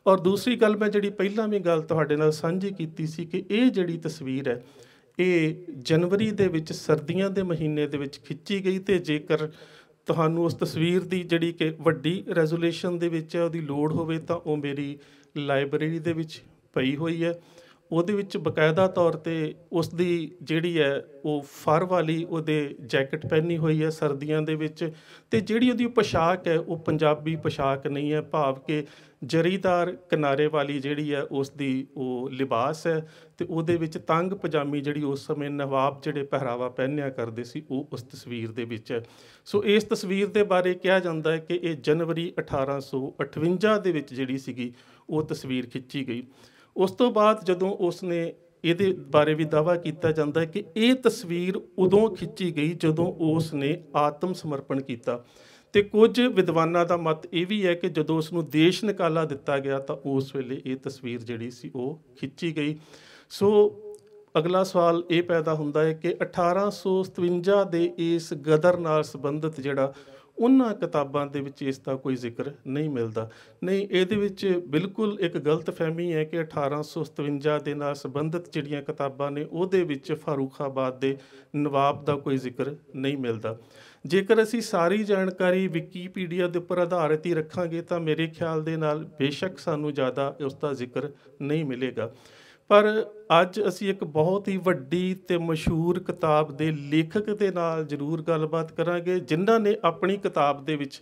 ਔਰ ਦੂਸਰੀ ਗੱਲ, ਮੈਂ ਜਿਹੜੀ ਪਹਿਲਾਂ ਵੀ ਗੱਲ ਤੁਹਾਡੇ ਨਾਲ ਸਾਂਝੀ ਕੀਤੀ ਸੀ ਕਿ ਇਹ ਜਿਹੜੀ ਤਸਵੀਰ ਹੈ ਇਹ ਜਨਵਰੀ ਦੇ ਵਿੱਚ ਸਰਦੀਆਂ ਦੇ ਮਹੀਨੇ ਦੇ ਵਿੱਚ ਖਿੱਚੀ ਗਈ, ਅਤੇ ਜੇਕਰ ਤੁਹਾਨੂੰ ਉਸ ਤਸਵੀਰ ਦੀ ਜਿਹੜੀ ਕਿ ਵੱਡੀ ਰੈਜ਼ੋਲੇਸ਼ਨ ਦੇ ਵਿੱਚ ਹੈ ਉਹਦੀ ਲੋੜ ਹੋਵੇ ਤਾਂ ਉਹ ਮੇਰੀ ਲਾਇਬ੍ਰੇਰੀ ਦੇ ਵਿੱਚ ਪਈ ਹੋਈ ਹੈ। ਉਹਦੇ ਵਿੱਚ ਬਕਾਇਦਾ ਤੌਰ 'ਤੇ ਉਸ ਦੀ ਜਿਹੜੀ ਹੈ ਉਹ ਫਰ ਵਾਲੀ ਉਹਦੇ ਜੈਕਟ ਪਹਿਨੀ ਹੋਈ ਹੈ ਸਰਦੀਆਂ ਦੇ ਵਿੱਚ, ਅਤੇ ਜਿਹੜੀ ਉਹਦੀ ਪੋਸ਼ਾਕ ਹੈ ਉਹ ਪੰਜਾਬੀ ਪੋਸ਼ਾਕ ਨਹੀਂ ਹੈ, ਭਾਵ ਕਿ ਜਰੀਦਾਰ ਕਿਨਾਰੇ ਵਾਲੀ ਜਿਹੜੀ ਹੈ ਉਸ ਦੀ ਉਹ ਲਿਬਾਸ ਹੈ, ਅਤੇ ਉਹਦੇ ਵਿੱਚ ਤੰਗ ਪਜਾਮੀ ਜਿਹੜੀ ਉਸ ਸਮੇਂ ਨਵਾਬ ਜਿਹੜੇ ਪਹਿਰਾਵਾ ਪਹਿਨਿਆ ਕਰਦੇ ਸੀ ਉਹ ਉਸ ਤਸਵੀਰ ਦੇ ਵਿੱਚ ਹੈ। ਸੋ ਇਸ ਤਸਵੀਰ ਦੇ ਬਾਰੇ ਕਿਹਾ ਜਾਂਦਾ ਹੈ ਕਿ ਇਹ ਜਨਵਰੀ 1858 ਦੇ ਵਿੱਚ ਜਿਹੜੀ ਸੀਗੀ ਉਹ ਤਸਵੀਰ ਖਿੱਚੀ ਗਈ। ਉਸ ਤੋਂ ਬਾਅਦ ਜਦੋਂ ਉਸ ਨੇ ਇਹਦੇ ਬਾਰੇ ਵੀ ਦਾਅਵਾ ਕੀਤਾ ਜਾਂਦਾ ਹੈ ਕਿ ਇਹ ਤਸਵੀਰ ਉਦੋਂ ਖਿੱਚੀ ਗਈ ਜਦੋਂ ਉਸ ਨੇ ਆਤਮ ਸਮਰਪਣ ਕੀਤਾ, ਅਤੇ ਕੁਝ ਵਿਦਵਾਨਾਂ ਦਾ ਮਤ ਇਹ ਵੀ ਹੈ ਕਿ ਜਦੋਂ ਉਸ ਨੂੰ ਦੇਸ਼ ਨਿਕਾਲਾ ਦਿੱਤਾ ਗਿਆ ਤਾਂ ਉਸ ਵੇਲੇ ਇਹ ਤਸਵੀਰ ਜਿਹੜੀ ਸੀ ਉਹ ਖਿੱਚੀ ਗਈ। ਸੋ ਅਗਲਾ ਸਵਾਲ ਇਹ ਪੈਦਾ ਹੁੰਦਾ ਹੈ ਕਿ 1857 ਦੇ ਇਸ ਗਦਰ ਨਾਲ ਸੰਬੰਧਿਤ ਜਿਹੜਾ ਉਹਨਾਂ ਕਿਤਾਬਾਂ ਦੇ ਵਿੱਚ ਇਸ ਦਾ ਕੋਈ ਜ਼ਿਕਰ ਨਹੀਂ ਮਿਲਦਾ। ਨਹੀਂ, ਇਹਦੇ ਵਿੱਚ ਬਿਲਕੁਲ ਇੱਕ ਗਲਤਫਹਿਮੀ ਹੈ ਕਿ 1857 ਦੇ ਨਾਲ ਸੰਬੰਧਿਤ ਜਿਹੜੀਆਂ ਕਿਤਾਬਾਂ ਨੇ ਉਹਦੇ ਵਿੱਚ ਫਾਰੂਖਾਬਾਦ ਦੇ ਨਵਾਬ ਦਾ ਕੋਈ ਜ਼ਿਕਰ ਨਹੀਂ ਮਿਲਦਾ। ਜੇਕਰ ਅਸੀਂ ਸਾਰੀ ਜਾਣਕਾਰੀ ਵਿਕੀਪੀਡੀਆ ਦੇ ਉੱਪਰ ਆਧਾਰਿਤ ਹੀ ਰੱਖਾਂਗੇ ਤਾਂ ਮੇਰੇ ਖਿਆਲ ਦੇ ਨਾਲ ਬੇਸ਼ੱਕ ਸਾਨੂੰ ਜ਼ਿਆਦਾ ਉਸ ਦਾ ਜ਼ਿਕਰ ਨਹੀਂ ਮਿਲੇਗਾ। ਪਰ ਅੱਜ ਅਸੀਂ ਇੱਕ ਬਹੁਤ ਹੀ ਵੱਡੀ ਅਤੇ ਮਸ਼ਹੂਰ ਕਿਤਾਬ ਦੇ ਲੇਖਕ ਦੇ ਨਾਲ ਜ਼ਰੂਰ ਗੱਲਬਾਤ ਕਰਾਂਗੇ, ਜਿਨ੍ਹਾਂ ਨੇ ਆਪਣੀ ਕਿਤਾਬ ਦੇ ਵਿੱਚ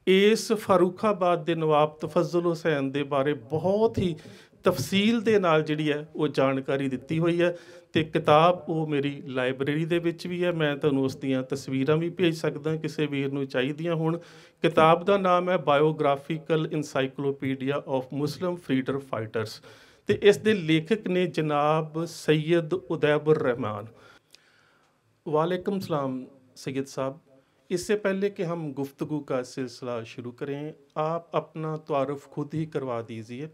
ਇਸ ਫਾਰੂਖਾਬਾਦ ਦੇ ਨਵਾਬ ਤਫਜ਼ਲ ਹੁਸੈਨ ਦੇ ਬਾਰੇ ਬਹੁਤ ਹੀ ਤਫਸੀਲ ਦੇ ਨਾਲ ਜਿਹੜੀ ਹੈ ਉਹ ਜਾਣਕਾਰੀ ਦਿੱਤੀ ਹੋਈ ਹੈ, ਅਤੇ ਕਿਤਾਬ ਉਹ ਮੇਰੀ ਲਾਇਬ੍ਰੇਰੀ ਦੇ ਵਿੱਚ ਵੀ ਹੈ। ਮੈਂ ਤੁਹਾਨੂੰ ਉਸ ਦੀਆਂ ਤਸਵੀਰਾਂ ਵੀ ਭੇਜ ਸਕਦਾ ਕਿਸੇ ਵੀਰ ਨੂੰ ਚਾਹੀਦੀਆਂ ਹੋਣ। ਕਿਤਾਬ ਦਾ ਨਾਮ ਹੈ biographical encyclopedia of Muslim freedom fighters, ਅਤੇ ਇਸ ਦੇ ਲੇਖਕ ਨੇ ਜਨਾਬ सैयद उदैबुर रहमान। वालेकुम सलाम सैयद साहब। इससे पहले कि हम गुफ्तगू का सिलसिला शुरू करें, आप अपना तारुफ खुद ही करवा दीजिए,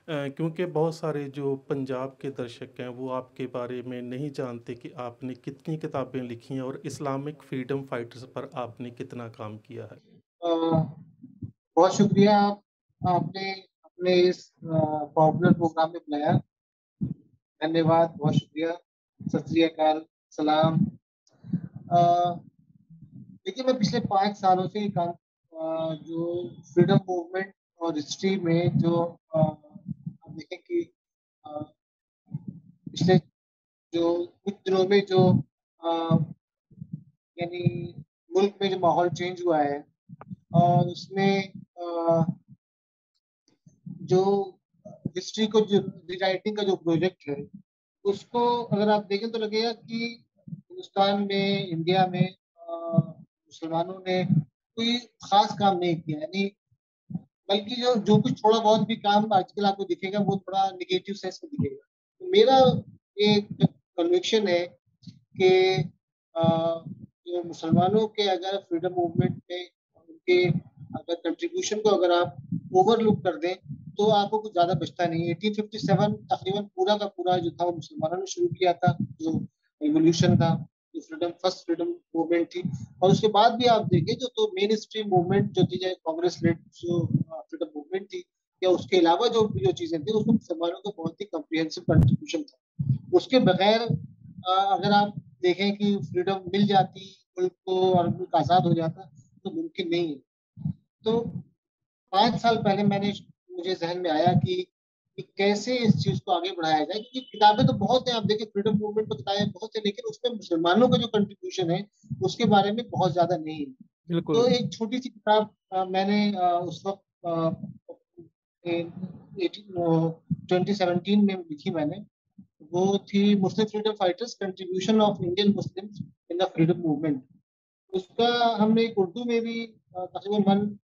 क्योंकि बहुत सारे जो पंजाब के दर्शक हैं वो आपके बारे में नहीं जानते कि आपने कितनी किताबें लिखी हैं और इस्लामिक फ्रीडम फाइटर्स पर आपने कितना काम किया है। बहुत शुक्रिया आपने अपने इस पॉपुलर प्रोग्राम में बुलाया, धन्यवाद, बहुत शुक्रिया, सत श्री अकाल, सलाम। देखिए, मैं पिछले 5 सालों से काम जो फ्रीडम मूवमेंट और हिस्ट्री में जो आप देखें कि पिछले जो कुछ दिनों में जो यानी मुल्क में जो माहौल चेंज हुआ है और उसमें जो हिस्ट्री को जो रिराइटिंग का जो प्रोजेक्ट है उसको अगर आप देखें तो लगेगा कि हिंदुस्तान में, इंडिया में मुसलमानों ने कोई खास काम नहीं किया, यानी बल्कि जो कुछ थोड़ा बहुत भी काम आजकल आपको दिखेगा वो थोड़ा निगेटिव सेंस में दिखेगा। तो मेरा ये कन्विक्शन है कि जो मुसलमानों के अगर फ्रीडम मूवमेंट में उनके अगर कंट्रीब्यूशन को अगर आप ओवरलुक कर दें तो आपको कुछ ज़्यादा बचता नहीं। 1857 तकरीबन पूरा का पूरा जो था वो मुसलमानों ने शुरू किया था, जो रिवोल्यूशन था, जो फर्स्ट फ्रीडम मूवमेंट थी। और उसके बाद भी आप देखें तो मेन स्ट्रीम मूवमेंट जो थी, कांग्रेस लेड जो फ्रीडम मूवमेंट थी, या उसके अलावा जो चीजें थी उसमें मुसलमानों का बहुत ही कॉम्प्रिहेंसिव कंट्रीब्यूशन था। उसके बगैर अगर आप देखें कि फ्रीडम मिल जाती मुल्क को और मुल्क आज़ाद हो जाता तो मुमकिन नहीं है। तो 5 साल पहले मुझे जहन में आया कि कैसे इस चीज को आगे बढ़ाया जाए, क्योंकि किताबें तो बहुत हैं, आप देखिए फ्रीडम मूवमेंट पर किताबें बहुत है, लेकिन उसमें मुसलमानों का जो कंट्रीब्यूशन है उसके बारे में बहुत ज्यादा नहीं है। तो एक छोटी सी किताब मैंने उस वक्त 2017 में लिखी मैंने, वो थी Muslim freedom fighters, contribution of Indian Muslims in the freedom movement. उसका हमने एक उर्दू में भी तकरीबन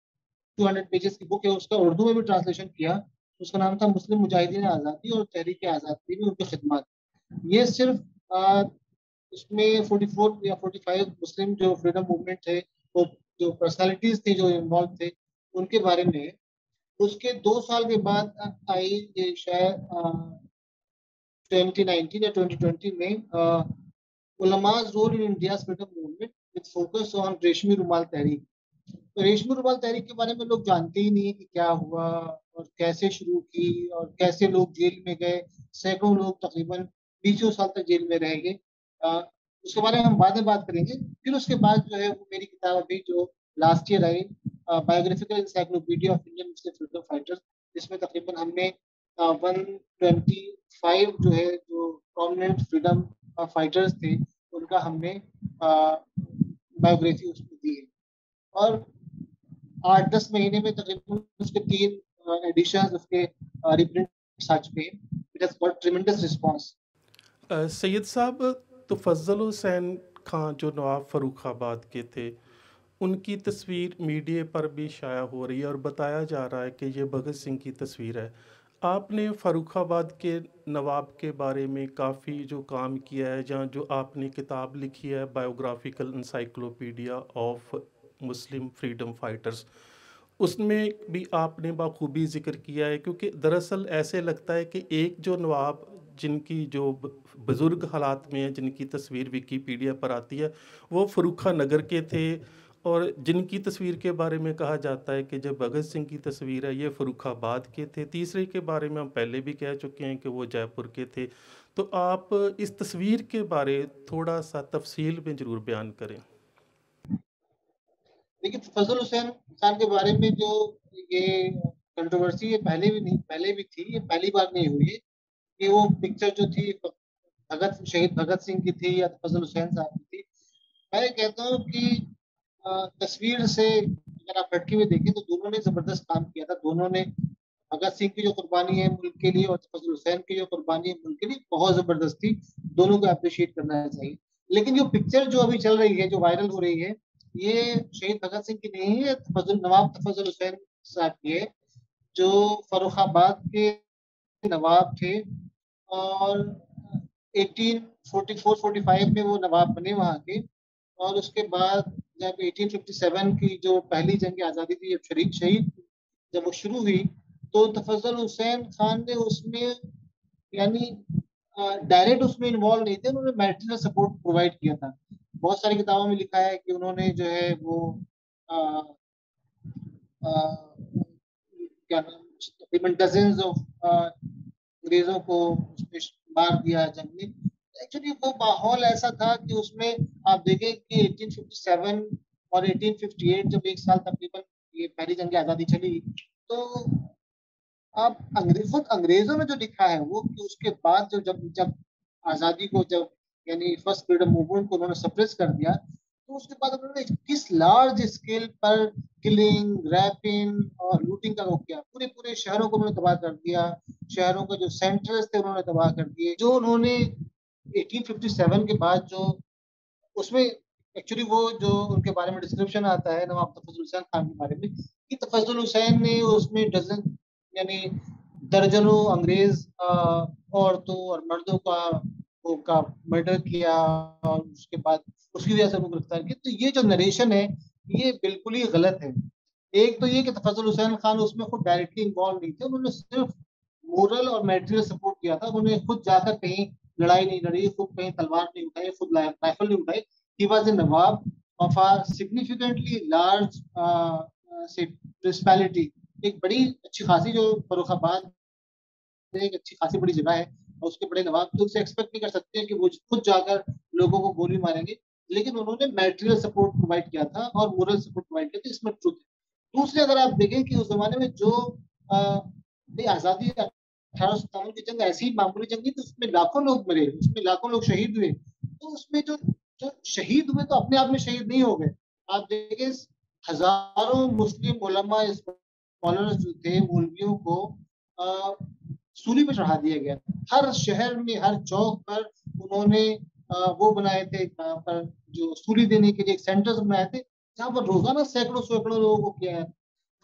200 पेजेस की बुक है, उसका उर्दू में भी ट्रांसलेशन किया। उसका नाम था मुस्लिम मुजाहिदीन आज़ादी और तहरीक आज़ादी में उनकी खिदमत। ये सिर्फ उसमें 44 या 45 मुस्लिम जो फ्रीडम मूवमेंट थे, वो जो पर्सनालिटीज थी जो इन्वॉल्व थे, उनके बारे में है। उसके 2 साल के बाद आई ये शायद 2019 या 2020 में उलमाज role in India freedom movement with focus on Reshmi रुमाल तहरीक। तो रेशमी रुमाल तहरीक के बारे में लोग जानते ही नहीं कि क्या हुआ और कैसे शुरू की और कैसे लोग जेल में गए। सैकड़ों लोग तकरीबन 20 साल तक जेल में रह गए। अ, उसके बारे में हम बाद में बात करेंगे। फिर उसके बाद जो है वो मेरी किताब अभी जो last year I, biographical encyclopedia of Indian Muslim freedom fighters, जिसमें तकरीबन हमने 125 जो है जो प्रोमिनेंट फ्रीडम फाइटर्स थे उनका हमने बायोग्राफी उसमें दी है। और 8-10 महीने में तकरीबन उसके 3 एडिशन उसके रिप्रिंट्स आ चुके हैं। It has got ट्रेमेंडस response. Syed साहब, तो फजल हुसैन खां जो नवाब फर्रुखाबाद के थे, उनकी तस्वीर मीडिया पर भी शाया हो रही है और बताया जा रहा है कि ये भगत सिंह की तस्वीर है। आपने फर्रुखाबाद के नवाब के बारे में काफ़ी जो काम किया है, जहाँ जो आपने किताब लिखी है biographical encyclopedia of Muslim freedom fighters, उसमें भी आपने बखूबी ज़िक्र किया है। क्योंकि दरअसल ऐसे लगता है कि एक जो नवाब जिनकी जो बुज़ुर्ग हालात में है, जिनकी तस्वीर विकीपीडिया पर आती है, वो फर्रुखा नगर के थे। और जिनकी तस्वीर के बारे में कहा जाता है कि जब भगत सिंह की तस्वीर है, ये फर्रुखाबाद के थे। तीसरे के बारे में हम पहले भी कह चुके हैं कि वो जयपुर के थे। तो आप इस तस्वीर के बारे थोड़ा सा तफसील में ज़रूर बयान करें। देखिए, फजल हुसैन खान के बारे में जो ये कंट्रोवर्सी है, पहले भी नहीं, पहले भी थी, ये पहली बार नहीं हुई है कि वो पिक्चर जो थी शहीद भगत सिंह की थी या फजल हुसैन साहब की थी। मैं कहता हूँ कि तस्वीर से अगर आप हटके हुए देखें तो दोनों ने जबरदस्त काम किया था। दोनों ने, भगत सिंह की जो कुर्बानी है मुल्क के लिए और फजल हुसैन की जो कुर्बानी है मुल्क के लिए, बहुत जबरदस्त थी। दोनों को अप्रिशिएट करना चाहिए। लेकिन जो पिक्चर जो अभी चल रही है, जो वायरल हो रही है, ये शहीद भगत सिंह की नहीं है, नवाब तफजल हुसैन साहब की है, जो फर्रुखाबाद के नवाब थे। और 1844-45 में वो नवाब बने वहाँ के। और उसके बाद जब 1857 की जो पहली जंग आज़ादी थी, जब शरीक शहीद जब वो शुरू हुई, तो तफजल हुसैन खान ने उसमें, यानी डायरेक्ट उसमें इन्वॉल्व नहीं थे, उन्होंने मैटेरियल सपोर्ट प्रोवाइड किया था। बहुत सारी किताबों में लिखा है कि उन्होंने जो है वो आ, आ, क्या नाम, तकरीबन डजन्स ऑफ अंग्रेजों को उसमें मार दिया जंग में। एक्चुअली वो माहौल ऐसा था कि उसमें आप देखें कि 1857 और 1858, जब एक साल तकरीबन ये पहली जंग आज़ादी चली, तो अब खुद अंग्रेजों ने जो लिखा है वो कि उसके बाद जो जब जब आज़ादी को, जब यानी फर्स्ट फ्रीडम मूवमेंट को उन्होंने सप्रेस कर दिया, तो उसके बाद उन्होंने किस लार्ज स्केल पर किलिंग, रैपिंग और लूटिंग का वो किया। पूरे पूरे शहरों को उन्होंने तबाह कर दिया। शहरों के जो सेंटर्स थे उन्होंने तबाह कर दिए। जो उन्होंने 1857 के बाद जो उसमें, एक्चुअली वो जो उनके बारे में डिस्क्रिप्शन आता है नवाब तफजल हुसैन खान के बारे में, कि तफजल हुसैन ने उसमें डजन, यानी दर्जनों अंग्रेज औरतों और मर्दों का मर्डर किया और उसके बाद उसकी वजह से उनको गिरफ्तार किया। तो ये जो नरेशन है, ये बिल्कुल ही गलत है। एक तो ये कि तफजल हुसैन खान उसमें खुद डायरेक्टली इन्वॉल्व नहीं थे, उन्होंने सिर्फ मोरल और मेटेरियल सपोर्ट किया था। उन्होंने खुद जाकर कहीं लड़ाई नहीं लड़ी, खुद कहीं तलवार नहीं उठाई, खुद राइफल नहीं उठाई। He was a Nawab of a significantly large principality. एक बड़ी अच्छी खासी जो फर्रुखाबाद एक अच्छी खासी बड़ी जगह है, और उसके बड़े नवाब तो उनसे एक्सपेक्ट नहीं कर सकते कि वो खुद जाकर लोगों को गोली मारेंगे। लेकिन उन्होंने मैटेरियल सपोर्ट प्रोवाइड किया था और मोरल सपोर्ट प्रोवाइड किया था, इसमें ट्रुथ है। दूसरे, अगर आप देखें कि उस जमाने में जो आजादी 1857 की जंग ऐसी मामूली जंग नहीं थी, उसमें लाखों लोग मरे, उसमें लाखों लोग शहीद हुए। तो उसमें जो जो शहीद हुए तो अपने आप में शहीद नहीं हो गए। आप देखें, हजारों मुस्लिम उलमा स्कॉलर्स जो थे, मौलवियों को सूली पे चढ़ा दिया गया। हर शहर में, हर चौक पर उन्होंने वो बनाए थे, वहाँ पर जो सूली देने के लिए सेंटर्स बनाए थे, जहाँ पर रोजाना सैकड़ों सैकड़ों लोगों को किया है।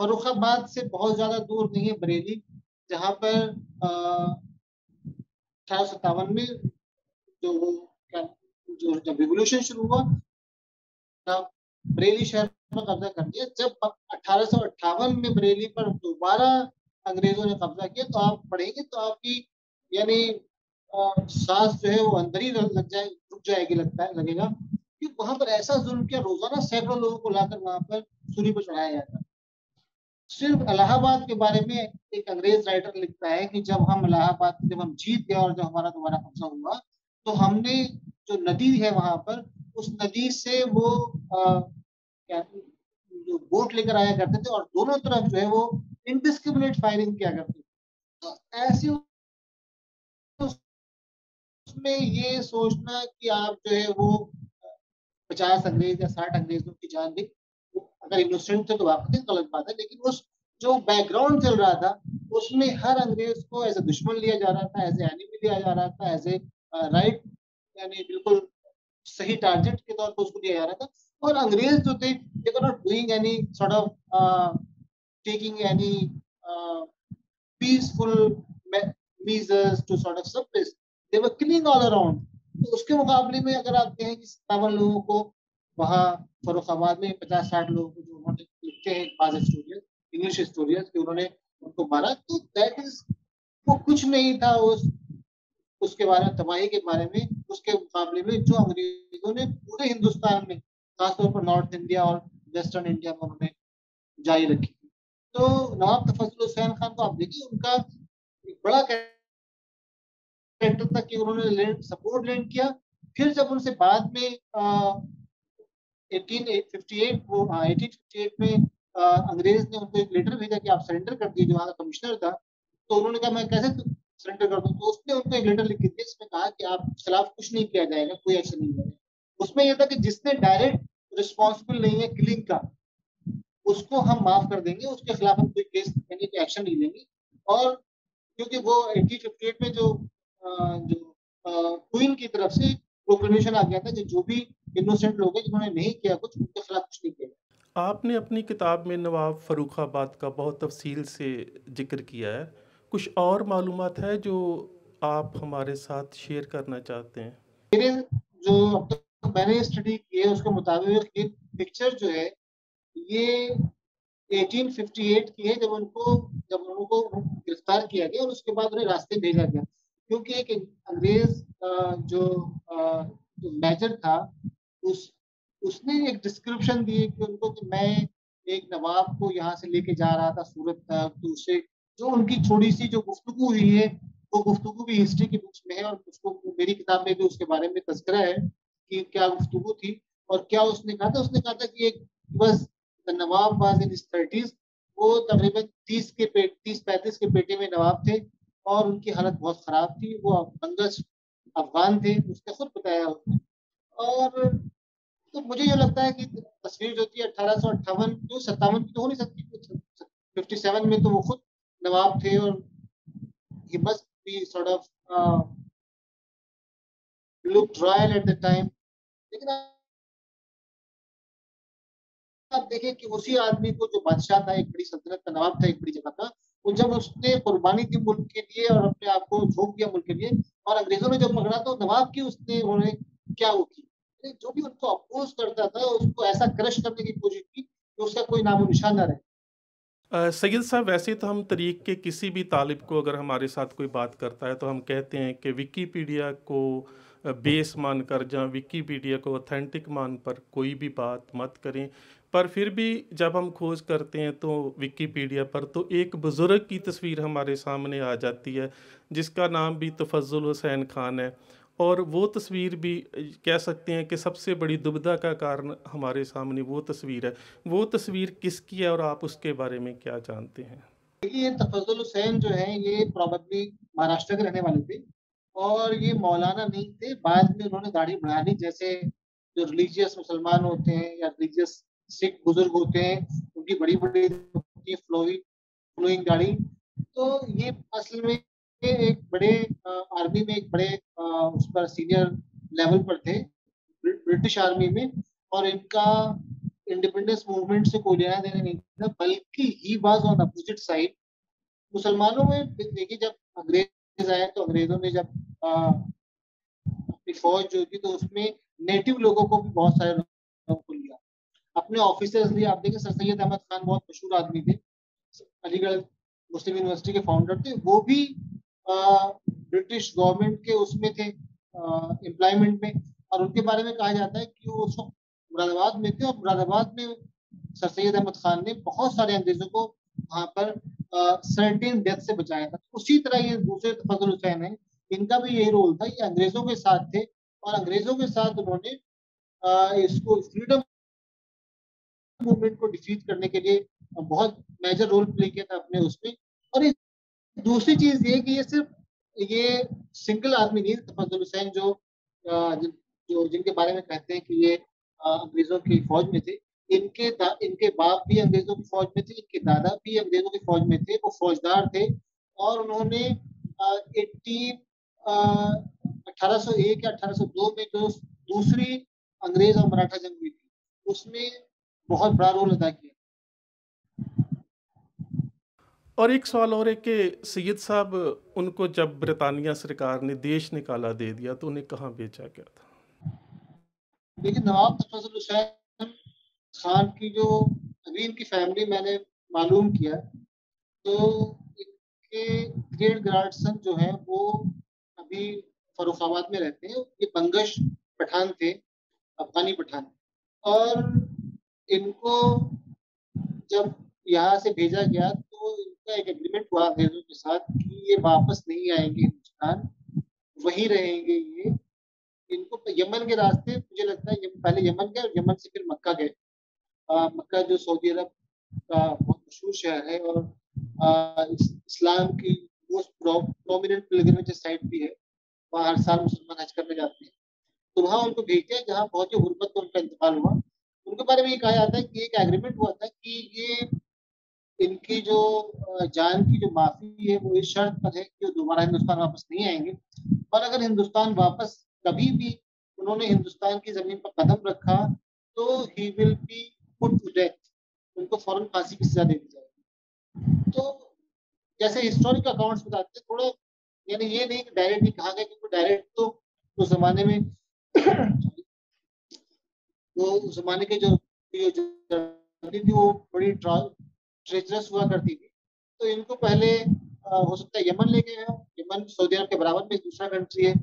फर्रुखाबाद से बहुत ज्यादा दूर नहीं है बरेली, जहाँ पर 1857 में जो वो क्या- जो जब रिवोल्यूशन शुरू हुआ तब बरेली शहर पर कब्जा कर दिया। जब 1858 में बरेली पर दोबारा अंग्रेजों ने कब्जा किया, तो आप पढ़ेंगे तो आपकी यानी सांस जो है वो अंदर ही लग जाए, रुक जाएगी, लगता है, लगेगा कि वहां पर ऐसा जुल्म किया, रोजाना सैकड़ों लोगों को लाकर वहां पर सूली पर चढ़ाया जाता। सिर्फ इलाहाबाद के बारे में एक अंग्रेज राइटर लिखता है कि जब हम इलाहाबाद, जब हम जीत गए और जब हमारा दोबारा कब्जा हुआ, तो हमने जो नदी है वहां पर, उस नदी से वो क्या जो बोट लेकर आया करते थे और दोनों तरफ जो है वो इनडिस्क्रिमिनेट फायरिंग किया करते थे। तो ऐसे उसमें ये सोचना कि आप जो है वो 50 अंग्रेज या 60 अंग्रेजों की जान दी, अगर इनोसेंट थे तो वापस गलत बात है, लेकिन उस जो बैकग्राउंड चल रहा था उसमें हर अंग्रेज को एज ए दुश्मन लिया जा रहा था, एज ए एनिमी लिया जा रहा था, एज ए राइट, यानी बिल्कुल सही टारगेट के तौर पर उसको लिया जा रहा था। और अंग्रेज जो थे, they were not doing any sort of taking any peaceful measures to sort of suppress. They were killing all around. तो उसके मुकाबले में अगर आप कहें कि 57 लोगों को वहाँ फर्रुखाबाद में 50-60 लोगों को जो उन्होंने लिखते हैं बाज हिस्टोरियन, इंग्लिश हिस्टोरियंस कि उन्होंने उनको मारा, तो दैट इज वो कुछ नहीं था उसके बारे में, तबाही के बारे में, उसके मुकाबले में जो अंग्रेजों ने पूरे हिंदुस्तान में, खासतौर पर नॉर्थ इंडिया और वेस्टर्न इंडिया में उन्होंने जारी रखी। तो नवाब तफज्जुल हुसैन खान को आप देखिए, उनका एक बड़ा कैरेक्टर था कि उन्होंने लैंड सपोर्ट लैंड किया। फिर जब उनसे बाद में 1858 वो 1858 में अंग्रेज ने उनको एक लेटर भेजा कि आप सरेंडर कर दिए, जो वहाँ का कमिश्नर था। तो उन्होंने कहा मैं कैसे सरेंडर कर दूं, तो उसने उनको एक लेटर लिख के दिया, इसमें कहा कि आप खिलाफ कुछ नहीं किया जाएगा, कोई एक्शन नहीं लेगा। उसमें यह था कि जिसने डायरेक्ट रिस्पॉन्सिबल नहीं है किलिंग का, उसको हम माफ कर देंगे, उसके खिलाफ हम कोई केस यानी एक्शन नहीं लेंगे। और क्योंकि वो 1858 में जो क्वीन की तरफ से प्रोक्लेमेशन आ गया था कि जो भी इनोसेंट लोग हैं जिन्होंने नहीं किया कुछ, उनके खिलाफ कुछ नहीं किया। आपने अपनी किताब में नवाब फर्रुखाबाद का बहुत तफसील से जिक्र किया है। कुछ और मालूमात है जो आप हमारे साथ शेयर करना चाहते हैं? मेरे जो अब तक मैंने स्टडी की है उसके मुताबिक ये पिक्चर जो है ये 1858 की है, जब उनको गिरफ्तार किया गया और उसके बाद उन्हें रास्ते भेजा गया। क्योंकि एक अंग्रेज जो मेजर था, उस उसने एक डिस्क्रिप्शन दी कि उनको कि मैं एक नवाब को यहाँ से लेके जा रहा था सूरत तक, तो उससे जो उनकी थोड़ी सी जो गुफ्तगू हुई है, वो गुफ्तगू भी हिस्ट्री की बुक्स में है, और उसको मेरी किताब में भी उसके बारे में तज़किरा है कि क्या गुफ्तगू थी और क्या उसने कहा था। उसने कहा था कि एक बस नवाब वाज इन 30s, वो तकरीबन 30-35 के पेटे में नवाब थे और उनकी हालत बहुत खराब थी, वो बंगश अफगान थे, उसने खुद बताया उसने। और तो मुझे ये लगता है कि तस्वीर जो थी 1858 जो 57 की तो हो नहीं सकती, 57 में तो वो खुद नवाब थे और he must be sort of looked royal at the time। लेकिन आप देखें कि उसी आदमी को जो बादशाह था, एक बड़ी सल्तनत का नवाब था एक बड़ी जगह का, वो जब उसने कुर्बानी दी मुल्क के लिए और अपने आप को झोंक दिया मुल्क के लिए, और अंग्रेजों ने जब पकड़ा तो नवाब की उन्होंने क्या वो की, जो भी उनको अपोज करता था उसको ऐसा क्रश करने की कोशिश की कि उसका कोई नामो निशान न रहे। सैयद साहब, वैसे तो हम तरीक़ के किसी भी तालिब को अगर हमारे साथ कोई बात करता है तो हम कहते हैं कि विकीपीडिया को बेस मान कर या विकीपीडिया को ऑथेंटिक मान पर कोई भी बात मत करें। पर फिर भी जब हम खोज करते हैं तो विकीपीडिया पर तो एक बुज़ुर्ग की तस्वीर हमारे सामने आ जाती है जिसका नाम भी तफज़्ज़ुल हुसैन खान है। और वो तस्वीर भी कह सकते हैं कि सबसे बड़ी दुविधा का कारण हमारे सामने वो तस्वीर है। वो तस्वीर किसकी है और आप उसके बारे में क्या जानते हैं? देखिए, ये तफज़्ज़ुल हुसैन जो है ये प्रोबेबली महाराष्ट्र के रहने वाले थे और ये मौलाना नहीं थे। बाद में उन्होंने दाढ़ी बढ़ा ली, जैसे जो रिलीजियस मुसलमान होते हैं या रिलीजियस सिख बुजुर्ग होते हैं, उनकी बड़ी बड़ी फ्लोइंग दाढ़ी। तो ये असल में एक बड़े आर्मी में एक बड़े उस पर सीनियर लेवल पर थे ब्रिटिश आर्मी में, और इनका इंडिपेंडेंस मूवमेंट से कोई लेना देना नहीं था, बल्कि he was on opposite side. मुसलमानों में देखिए, जब अंग्रेज आए तो अंग्रेजों ने जब अपनी फौज जो थी तो उसमें नेटिव लोगों को भी बहुत सारे लोगों को लिया, अपने ऑफिसर्स लिए। आप देखें, सर सैयद अहमद खान बहुत मशहूर आदमी थे, अलीगढ़ मुस्लिम यूनिवर्सिटी के फाउंडर थे, वो भी ब्रिटिश गवर्नमेंट के उसमें थे, एम्प्लॉयमेंट में। और उनके बारे में कहा जाता है कि वो उस वक्त मुरादाबाद में थे, और मुरादाबाद में सर सैयद अहमद खान ने बहुत सारे अंग्रेजों को वहां पर सर्टेन डेथ से बचाया था। उसी तरह ये दूसरे तफजुल हुसैन है, इनका भी यही रोल था, ये अंग्रेजों के साथ थे, और अंग्रेजों के साथ उन्होंने इसको फ्रीडम मूवमेंट को डिफीट करने के लिए बहुत मेजर रोल प्ले किया था अपने उसमें। और दूसरी चीज ये कि ये सिर्फ ये सिंगल आदमी नहीं, तफजुल हुसैन जो जिनके बारे में कहते हैं कि ये अंग्रेजों की फौज में थे, इनके बाप भी अंग्रेजों की फौज में थे, इनके दादा भी अंग्रेजों की फौज में थे, वो फौजदार थे। और उन्होंने 1801 या 1802 में जो दूसरी अंग्रेज और मराठा जंग हुई थी, उसमें बहुत बड़ा रोल अदा किया। और एक सवाल और है कि सैयद साहब, उनको जब ब्रितानिया सरकार ने देश निकाला दे दिया तो उन्हें कहाँ बेचा गया था? देखिए, नवाब तफजुल हुसैन खान की जो अभी इनकी फैमिली मैंने मालूम किया, तो इनके ग्रेट ग्रैंडसन जो है वो अभी फरुखाबाद में रहते हैं। ये बंगश पठान थे, अफगानी पठान। और इनको जब यहाँ से भेजा गया तो इनका एक एग्रीमेंट हुआ अंग्रेजों के साथ कि ये वापस नहीं आएंगे हिंदुस्तान, वहीं रहेंगे ये। इनको यमन के रास्ते, मुझे लगता है पहले यमन गए और यमन से फिर मक्का गए। मक्का जो सऊदी अरब का बहुत मशहूर शहर है, और इस्लाम की मोस्ट प्रोमिनेंट पिलग्रिमेज साइट भी है, वहाँ हर साल मुसलमान हज करने जाते हैं। तो वहाँ उनको भेजा, जहाँ बहुत ही गुर्बत में उनका इंतकाल हुआ। उनके बारे में ये कहा जाता है कि एक एग्रीमेंट हुआ था कि ये इनकी जो जान की जो माफी है वो इस शर्त पर है कि वो दोबारा हिंदुस्तान वापस नहीं आएंगे। और अगर हिंदुस्तान वापस कभी भी उन्होंने हिंदुस्तान की जमीन पर कदम रखा तो he will be put to death, उनको फौरन फांसी की सजा दे दी जाएगी। तो जैसे हिस्टोरिक अकाउंट्स बताते हैं थोड़ा, यानी ये नहीं कि डायरेक्ट नहीं कहा गया, क्योंकि डायरेक्ट तो उस जमाने में वो उस जमाने के जो जर्नी थी वो बड़ी ट्रेजरस हुआ करती थी। तो इनको पहले हो सकता है यमन लेके गए, यमन सऊदी अरब के बराबर में दूसरा कंट्री है,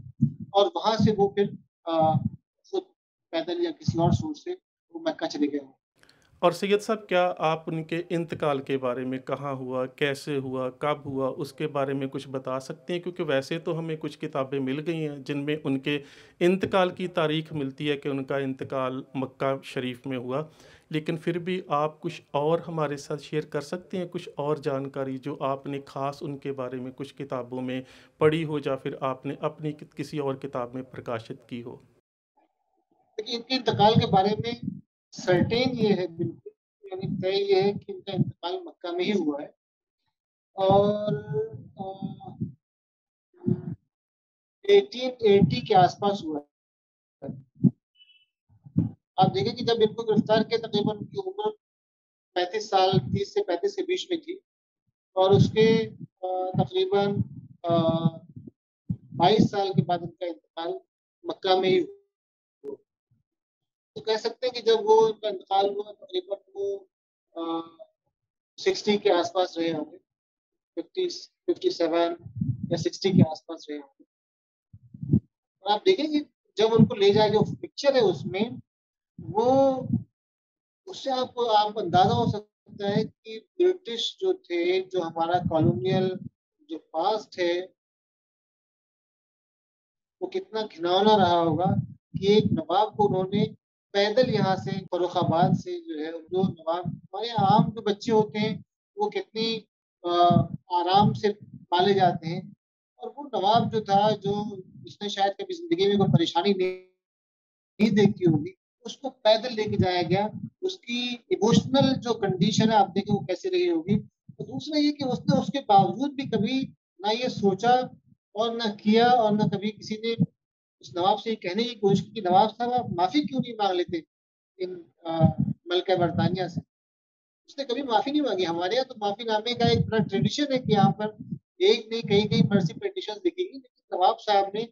और वहां से वो फिर खुद पैदल या किसी और सोर्स से वो मक्का चले गए। और सैयद साहब, क्या आप उनके इंतकाल के बारे में, कहाँ हुआ, कैसे हुआ, कब हुआ, उसके बारे में कुछ बता सकते हैं? क्योंकि वैसे तो हमें कुछ किताबें मिल गई हैं जिनमें उनके इंतकाल की तारीख मिलती है कि उनका इंतकाल मक्का शरीफ में हुआ, लेकिन फिर भी आप कुछ और हमारे साथ शेयर कर सकते हैं, कुछ और जानकारी जो आपने ख़ास उनके बारे में कुछ किताबों में पढ़ी हो या फिर आपने अपनी किसी और किताब में प्रकाशित की हो? लेकिन इनके इंतकाल के बारे में सर्टेन ये है, बिल्कुल यानी तय ये है कि इनका इंतकाल मक्का में ही हुआ है। और 1880 के आसपास हुआ है। आप देखें कि जब इनको गिरफ्तार किया तकरीबन उनकी उम्र 35 साल, 30 से 35 के बीच में थी, और उसके तकरीबन 22 साल के बाद इनका इंतकाल मक्का में ही हुआ। तो कह सकते हैं कि जब वो इनका इंतकाल हुआ तकरीबन वो 60 के आसपास रहे होंगे, 57 या 60 के आसपास रहे होंगे। और आप देखेंगे जब उनको ले जाए, जो पिक्चर है उसमें, वो उससे आपको आप अंदाजा हो सकता है कि ब्रिटिश जो थे, जो हमारा कॉलोनियल जो पास्ट है, वो कितना घिनौना रहा होगा कि एक नवाब को उन्होंने पैदल यहाँ से फरुखाबाद से जो है, जो नवाब हमारे आम जो बच्चे होते हैं वो कितनी आराम से पाले जाते हैं, और वो नवाब जो था, जो जिसने शायद कभी जिंदगी में कोई परेशानी नहीं देखी होगी, उसको पैदल लेके जाया गया। उसकी इमोशनल जो कंडीशन है आप देखें वो कैसे रही होगी। तो दूसरा ये कि उसने उसके बावजूद भी कभी ना ये सोचा और ना किया और ना कभी किसी ने उस नवाब से ये कहने की कोशिश की कि नवाब साहब आप माफी क्यों नहीं मांग लेते इन मलका बरतानिया से। उसने कभी माफी नहीं मांगी। हमारे यहाँ तो माफीनामे का एक बड़ा ट्रेडिशन है कि यहाँ पर एक नहीं कई कई मर्सी पिटिशन लिखेगी, लेकिन नवाब साहब ने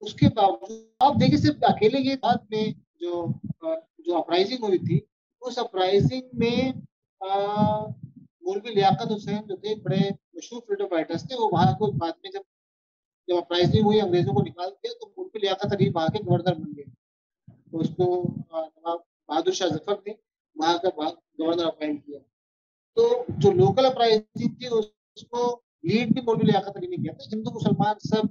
उसके बावजूद आप देखिए सिर्फ अकेले ये बात में जो जो अपराइजिंग हुई थी, उस अपराइजिंग में मौलवी लियाकत हुसैन जो थे बड़े मशहूर फ्रीडम फाइटर्स थे, वो वहां को बाद में जब जब अपराइजिंग हुई अंग्रेजों को निकाल दिया तो मौलवी लियाकत अली वहां के गवर्नर बन गए। तो उसको नवाब बहादुर शाह जफर ने वहां का गवर्नर अपॉइंट किया। तो जो लोकल अपराइजिंग थी उसको लीड भी मौलवी लियाकत अली ने किया था। हिंदू मुसलमान सब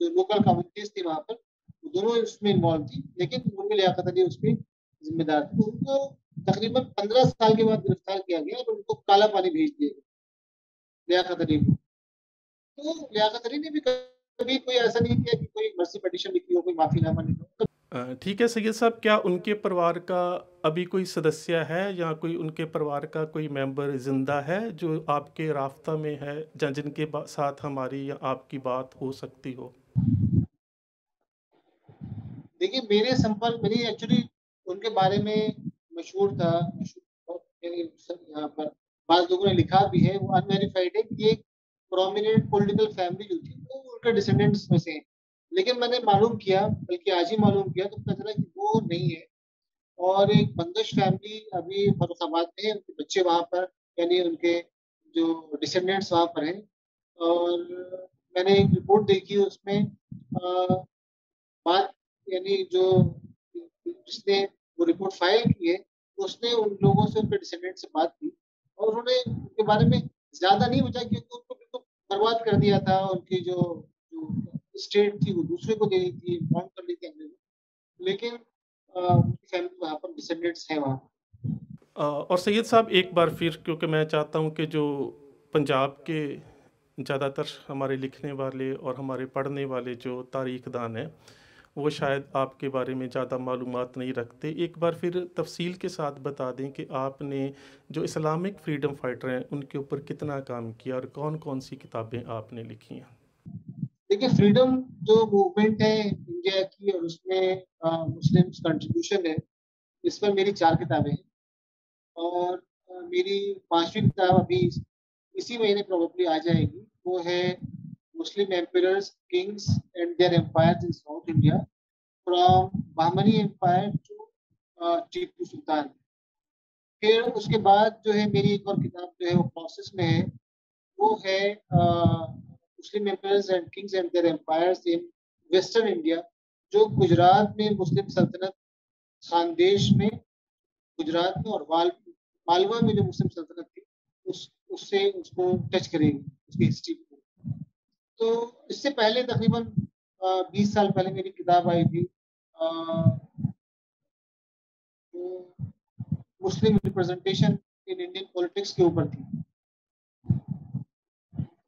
जो लोकल कम्युनिटीज थी वहां पर, वो दोनों इसमें इन्वॉल्व थी, लेकिन मौलवी लियाकत अली उसमें जिम्मेदार थे। उनको तकरीबन 15 साल के बाद गिरफ्तार किया गया और उनको काला पानी भेज दिया गया, लियाकत अली को। तो लियाकत अली ने भी कभी कोई ऐसा नहीं किया कि कोई मर्सी पिटीशन लिखी हो, कोई माफीनामा लिखा हो। ठीक है सैयद साहब, क्या उनके परिवार का अभी कोई सदस्य है या कोई उनके परिवार का कोई मेंबर जिंदा है जो आपके राफ्ता में है या जिनके साथ हमारी या आपकी बात हो सकती हो? देखिए मेरे संपर्क मेरी एक्चुअली उनके बारे में मशहूर था, मशहूर यहाँ पर बाज़ लोगों ने लिखा भी है, वो अनवेरिफाइड है कि एक प्रोमिनेंट पॉलिटिकल फैमिली जो थी वो उनके डिसेंडेंट्स में से है। लेकिन मैंने मालूम किया, बल्कि आज ही मालूम किया तो पता चला कि वो नहीं है। और एक बंदिश फैमिली अभी फर्रुखाबाद में है, उनके बच्चे वहाँ पर, यानी उनके जो डिसेंडेंट्स वहाँ पर हैं। और मैंने एक रिपोर्ट देखी उसमें बात, यानी जो जिसने वो रिपोर्ट फाइल की है, उसने उन लोगों से, उनके डिसेंडेंट से बात की और उन्होंने उनके बारे में ज्यादा नहीं बचा, क्योंकि उनको बिल्कुल बर्बाद कर दिया था। उनकी जो जो स्टेट थी वो दूसरे को दे दी थी, बॉन्ड कर दी थी अंग्रेजों। लेकिन उनकी फैमिली वहाँ पर डिसेंडेंट्स है वहाँ। और सैयद साहब एक बार फिर, क्योंकि मैं चाहता हूँ कि जो पंजाब के ज़्यादातर हमारे लिखने वाले और हमारे पढ़ने वाले जो तारीख़दान हैं वो शायद आपके बारे में ज़्यादा मालूमात नहीं रखते, एक बार फिर तफसील के साथ बता दें कि आपने जो इस्लामिक फ्रीडम फाइटर हैं उनके ऊपर कितना काम किया और कौन कौन सी किताबें आपने लिखी हैं। देखिए फ्रीडम जो मूवमेंट है इंडिया की, और उसमें मुस्लिम कंट्रीब्यूशन है, इस पर मेरी 4 किताबें हैं। और मेरी 5वीं किताब अभी इसी महीने प्रोबेबली आ जाएगी। वो है Muslim emperors, kings and their empires in South India, from Bahmani empire to Tipu Sultan. फिर उसके बाद जो है मेरी एक और किताब जो है वो प्रोसेस में है, वो है Muslim empires and kings and their empires in western India, जो गुजरात में मुस्लिम सल्तनत, खानदेश में गुजरात में, और मालवा में जो मुस्लिम सल्तनत थी, उस उससे उसको टच करेगी, उसकी हिस्ट्री को। तो इससे पहले तकरीबन 20 साल पहले मेरी किताब आई थी, मुस्लिम रिप्रेजेंटेशन इन इंडियन पॉलिटिक्स के ऊपर थी।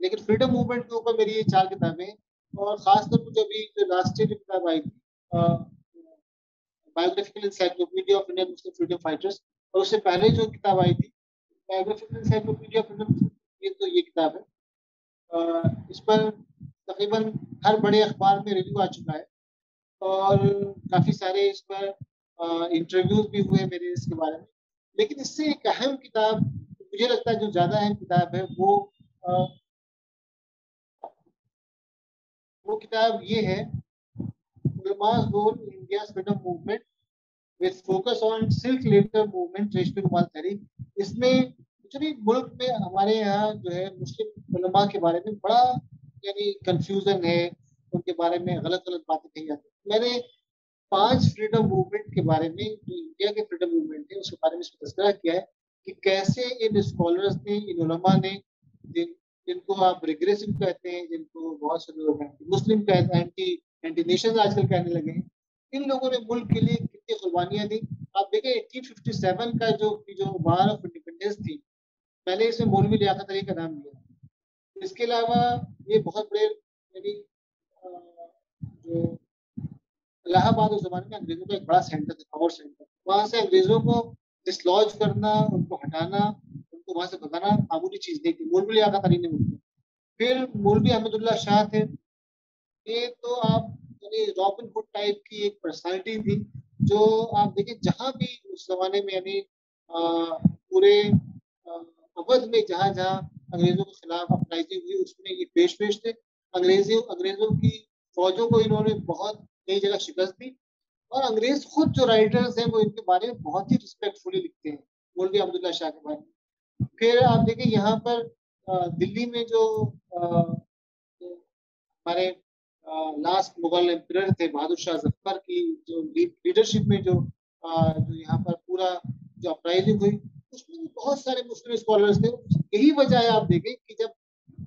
लेकिन फ्रीडम मूवमेंट के ऊपर मेरी ये 4 किताबें। और खासतौर पर जो अभी जो लास्ट ईयर किताब आई थी, biographical encyclopedia of Indian Muslim freedom fighters, और उससे पहले जो किताब आई थी बायोग्राफिकल इंसाइक्लोपीडिया ऑफ इंडियन, ये किताब है। इस पर तकरीबन हर बड़े अखबार में रिव्यू आ चुका है, और काफी सारे इस पर इंटरव्यूज भी हुए मेरे इसके बारे में। लेकिन इससे एक अहम किताब मुझे लगता है, जो ज्यादा अहम किताब है, वो किताब ये है, उलमा's role in India's freedom movement with focus on silk letter movement, रेशमी रुमाल तहरीक। इसमें एक्चुअली मुल्क में हमारे यहाँ जो है मुस्लिम उलमा के बारे में बड़ा, यानी कंफ्यूजन है, उनके बारे में गलत गलत बातें कही जाती है। मैंने 5 फ्रीडम मूवमेंट के बारे में, जो इंडिया के फ्रीडम मूवमेंट है उसके बारे में इसमें तस्करा किया है कि कैसे इन स्कॉलर्स ने, इन उलमा ने, जिनको आप रिग्रेसिव कहते हैं, जिनको बहुत से लोग मुस्लिम कहते हैं, एंटी एंटी नेशन आजकल कहने लगे हैं, इन लोगों ने मुल्क के लिए कितनी कुर्बानियां दी। आप देखें 1857 का जो वार ऑफ इंडिपेंडेंस थी, मैंने इसमें मौलवी लियाकत अली का नाम लिया। इसके अलावा ये बहुत बड़े, यानी जो इलाहाबाद उस जमाने में अंग्रेजों का एक बड़ा सेंटर था, पावर सेंटर, वहां से अंग्रेजों को डिसलॉज करना, उनको हटाना, उनको वहां से भगाना मामूली चीज नहीं थी। मौलवी लियाकत अली ने वो किया। फिर मौलवी अहमदुल्ला शाह थे। ये तो आप यानी रॉबिन हुड टाइप की एक पर्सनालिटी थी, जो आप देखिए जहाँ भी उस जमाने में यानी पूरे अवध में जहाँ जहाँ अंग्रेजों के खिलाफ अपराइजिंग हुई उसमें ये पेश पेश थे। अंग्रेजों की फौजों को इन्होंने बहुत कई जगह शिकस्त दी, और अंग्रेज खुद जो राइटर्स हैं वो इनके बारे में बहुत ही रिस्पेक्टफुली लिखते हैं, मौलवी अब्दुल्ला शाह के बारे में। फिर आप देखिए यहाँ पर दिल्ली में जो हमारे लास्ट मुगल एम्परर थे बहादुर शाह जफर की जो लीडरशिप में जो यहाँ पर पूरा जो अपराइजिंग हुई, उसमें भी बहुत सारे मुस्लिम स्कॉलर्स थे। यही वजह है आप देखें कि जब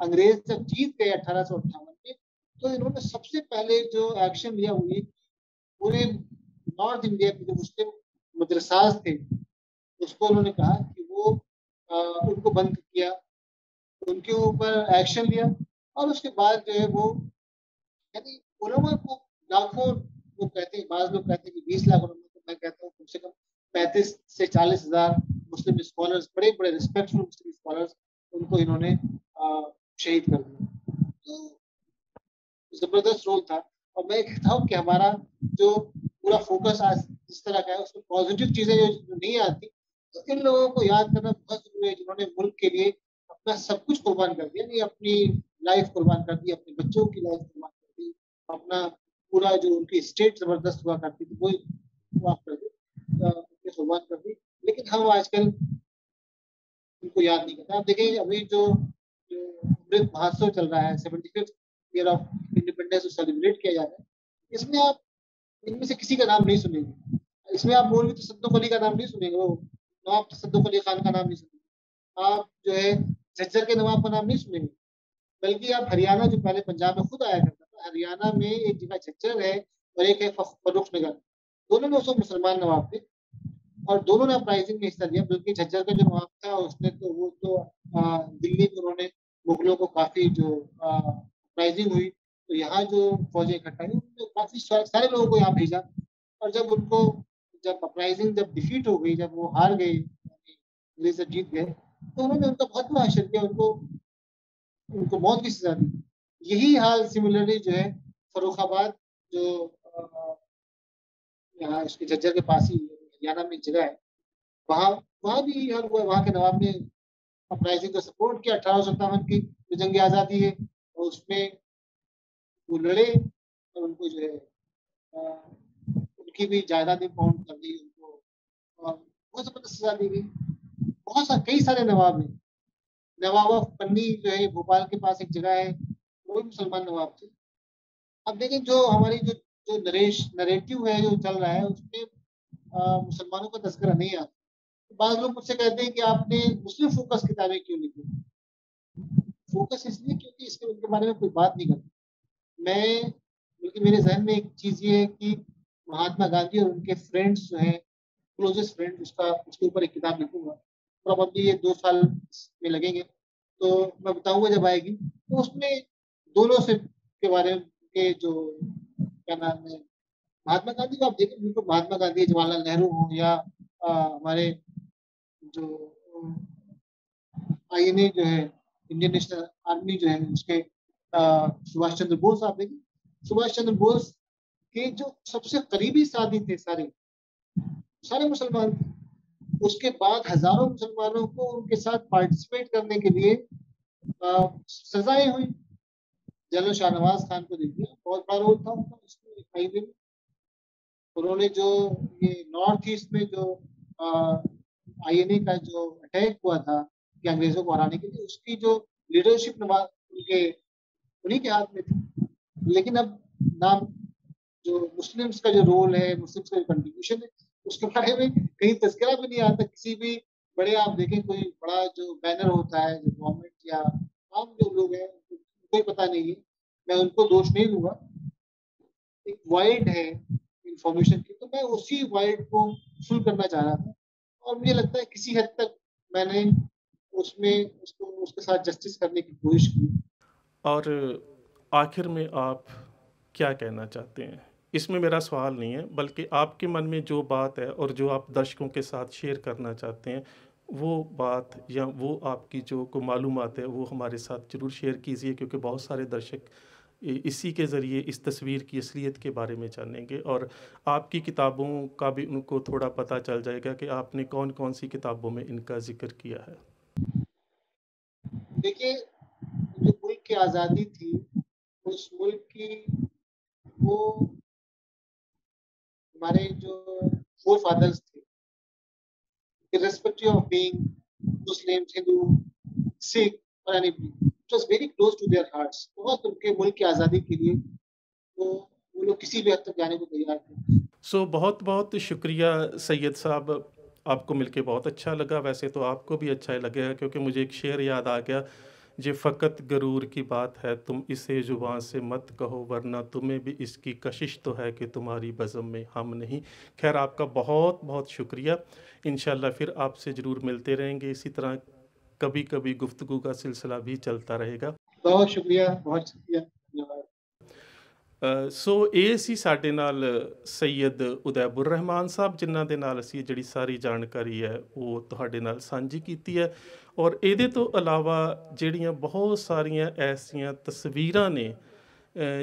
अंग्रेज जब जीत गए 1858 में, तो इन्होंने सबसे पहले जो एक्शन लिया वो ये पूरे नॉर्थ इंडिया के जो मुस्लिम मदरसाज थे उसको उन्होंने कहा कि वो उनको बंद किया, उनके ऊपर एक्शन लिया। और उसके बाद जो है वो यानी उलमा को लाखों लोग कहते हैं, बाज लोग कहते हैं कि 20 लाख उलमा, तो मैं कहता हूँ कम से कम 35 से 40 हजार मुस्लिम स्कॉलर्स, बड़े बड़े रिस्पेक्टफुल मुस्लिम स्कॉलर्स, उनको इन्होंने शहीद कर दिया। तो जबरदस्त रोल था। और मैं कहता हूँ कि हमारा जो पूरा फोकस आज इस तरह का है उसमें पॉजिटिव चीजें जो नहीं आती, तो इन लोगों को याद करना बहुत जरूरी है जिन्होंने मुल्क के लिए अपना सब कुछ कुर्बान कर दिया, नहीं अपनी लाइफ कुर्बान कर दी, अपने बच्चों की लाइफ कुर्बान कर दी, अपना पूरा जो उनकी स्टेट जबरदस्त हुआ करती थी वो माफ कर दी, कुर्बान कर दी। लेकिन हम आजकल उनको याद नहीं करते। आप देखिए अभी जो अमृत महोत्सव चल रहा है, 75th year of independence celebrate किया जा रहा है, इसमें आप इनमें से किसी का नाम नहीं सुनेंगे। इसमें आप मौलवी तसद्दुक़ अली का नाम नहीं सुनेंगे, वो नवाब तसद्दुक़ अली खान का नाम नहीं सुनेंगे, आप जो है झज्जर के नवाब का नाम नहीं सुनेंगे। बल्कि आप हरियाणा, जो पहले पंजाब में खुद आया करता था, हरियाणा में एक जगह झज्जर है और एक है फर्रुख नगर, दोनों में उसको मुसलमान नवाब थे और दोनों ने अपराइजिंग में हिस्सा लिया। बल्कि झज्जर का जो नवाब था उसने तो वो तो दिल्ली में उन्होंने मुगलों को काफी जो अपराइजिंग हुई तो यहाँ जो फौजें इकट्ठा हुई उन्होंने काफी सारे लोगों को यहाँ भेजा। और जब अपराइजिंग जब डिफीट हो गई, जब वो हार गए, अंग्रेज जब जीत गए, तो उन्होंने उनका बहुत बड़ा आश्चर्य किया, उनको उनको मौत की सजा दी। यही हाल सिमिलरली जो है फरुखाबाद, जो यहाँ इसके झज्जर के पास ही हरियाणा में एक जगह है, वहाँ वहाँ भी यही हाल हुआ। वहाँ के नवाब ने अपराइजिंग को सपोर्ट किया। 1857 की जो जंग आज़ादी है और उसमें वो लड़े और उनको जो है उनकी भी जायदादें पाउंड कर दी उनको, और बहुत जबरदस्त सजा दी गई। कई सारे नवाब हैं। नवाब ऑफ पन्नी जो है भोपाल के पास एक जगह है, वो भी मुसलमान नवाब थे। अब देखें जो हमारी जो जो नरेटिव है जो चल रहा है उसमें मुसलमानों का तस्करा नहीं आता। तो बाज लोग मुझसे कहते हैं कि आपने मुस्लिम फोकस किताबें क्यों लिखी। फोकस इसलिए क्योंकि इसके उनके बारे में कोई बात नहीं करता। मैं बल्कि मेरे जहन में एक चीज ये है कि महात्मा गांधी और उनके फ्रेंड्स जो हैं, क्लोजेस्ट फ्रेंड, उसका उसके ऊपर एक किताब लिखूंगा। प्रॉब्लली ये 2 साल में लगेंगे, तो मैं बताऊंगा जब आएगी। तो उसमें दोनों से के बारे में के जो क्या नाम है महात्मा गांधी को आप देखें, बिल्कुल महात्मा गांधी, जवाहरलाल नेहरू हो या हमारे जो आईएनए जो है इंडियन नेशनल आर्मी जो है उसके सुभाष चंद्र बोस आप देखिए, सुभाष चंद्र बोस के जो सबसे करीबी साथी थे सारे सारे मुसलमान थे। उसके बाद हजारों मुसलमानों को उनके साथ पार्टिसिपेट करने के लिए सजाएं हुई। जनरल शाहनवाज खान को देखिए, बहुत बड़ा रोल था उनका इसमें आईएनए में। उन्होंने जो ये नॉर्थ ईस्ट में जो आईएनए का जो अटैक हुआ था कि अंग्रेजों को हराने के लिए, उसकी जो लीडरशिप उनके उन्हीं के हाथ में थी। लेकिन अब नाम जो मुस्लिम्स का जो रोल है, मुस्लिम्स का जो कंट्रीब्यूशन है, उसके बारे में कहीं तस्करा भी नहीं आता। किसी भी बड़े आप देखें कोई बड़ा जो बैनर होता है जो गवर्नमेंट या आम जो लोग हैं कोई पता नहीं है, मैं उनको दोष नहीं दूंगा। एक वाइड है इंफॉर्मेशन की, तो मैं उसी वाइड को फुल करना चाह रहा था और मुझे लगता है किसी हद तक मैंने उसमें उसको उसके साथ जस्टिस करने की कोशिश की। और आखिर में आप क्या कहना चाहते हैं? इसमें मेरा सवाल नहीं है, बल्कि आपके मन में जो बात है और जो आप दर्शकों के साथ शेयर करना चाहते हैं, वो बात या वो आपकी जो को मालूमात है वो हमारे साथ ज़रूर शेयर कीजिए, क्योंकि बहुत सारे दर्शक इसी के ज़रिए इस तस्वीर की असलियत के बारे में जानेंगे, और आपकी किताबों का भी उनको थोड़ा पता चल जाएगा कि आपने कौन कौन सी किताबों में इनका जिक्र किया है। देखिए, जो मुल्क की आज़ादी थी, उस मुल्क की वो हमारे जो फोर फादर्स थे, irrespective of being Muslims, Hindu, Sikh or anybody, it was very close to their hearts. बहुत उनके मुल्क की आज़ादी के लिए वो लोग किसी भी हद तक जाने को तैयार थे। सो बहुत बहुत शुक्रिया सैयद साहब, आपको मिलके बहुत अच्छा लगा। वैसे तो आपको भी अच्छा ही लगेगा, क्योंकि मुझे एक शेर याद आ गया, ये फ़कत गरूर की बात है तुम इसे ज़ुबान से मत कहो, वरना तुम्हें भी इसकी कशिश तो है कि तुम्हारी बज़म में हम नहीं। खैर, आपका बहुत बहुत शुक्रिया। इंशाल्लाह फिर आपसे ज़रूर मिलते रहेंगे, इसी तरह कभी कभी गुफ्तगू का सिलसिला भी चलता रहेगा। बहुत शुक्रिया, बहुत शुक्रिया, धन्यवाद। ਸੋ ਇਹ ਸੀ ਸਾਡੇ ਨਾਲ ਸੈਯਦ ਉਦੈਬੁਰ ਰਹਿਮਾਨ ਸਾਹਿਬ, ਜਿਨ੍ਹਾਂ ਦੇ ਨਾਲ ਅਸੀਂ ਜਿਹੜੀ ਸਾਰੀ ਜਾਣਕਾਰੀ ਹੈ ਉਹ ਤੁਹਾਡੇ ਨਾਲ ਸਾਂਝੀ ਕੀਤੀ ਹੈ। ਔਰ ਇਹਦੇ ਤੋਂ ਇਲਾਵਾ ਜਿਹੜੀਆਂ ਬਹੁਤ ਸਾਰੀਆਂ ਐਸੀਆਂ ਤਸਵੀਰਾਂ ਨੇ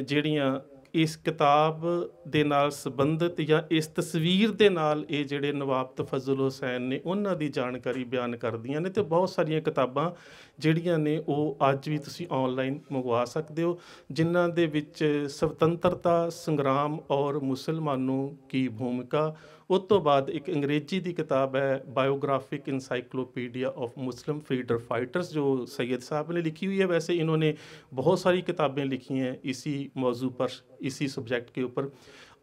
ਜਿਹੜੀਆਂ ਇਸ ਕਿਤਾਬ ਦੇ ਨਾਲ ਸੰਬੰਧਿਤ, ਜਾਂ ਇਸ ਤਸਵੀਰ ਦੇ ਨਾਲ ਇਹ ਜਿਹੜੇ ਨਵਾਬ ਤਫਜ਼ਲ ਹੁਸੈਨ ਨੇ ਉਹਨਾਂ ਦੀ ਜਾਣਕਾਰੀ ਬਿਆਨ ਕਰਦੀਆਂ ਨੇ, ਅਤੇ ਬਹੁਤ ਸਾਰੀਆਂ ਕਿਤਾਬਾਂ ਜਿਹੜੀਆਂ ਨੇ ਉਹ ਅੱਜ ਵੀ ਤੁਸੀਂ ਆਨਲਾਈਨ ਮੰਗਵਾ ਸਕਦੇ ਹੋ, ਜਿਨ੍ਹਾਂ ਦੇ ਵਿੱਚ ਸੁਤੰਤਰਤਾ ਸੰਗਰਾਮ ਔਰ ਮੁਸਲਮਾਨੋਂ ਕੀ ਭੂਮਿਕਾ। ਉਸ ਤੋਂ ਬਾਅਦ ਇੱਕ ਅੰਗਰੇਜ਼ੀ ਦੀ ਕਿਤਾਬ ਹੈ biographic encyclopedia of Muslim freedom fighters, जो सैयद साहब ने लिखी हुई है। वैसे इन्होंने बहुत सारी किताबें लिखी हैं इसी मौजू पर, इसी सब्जेक्ट के ऊपर।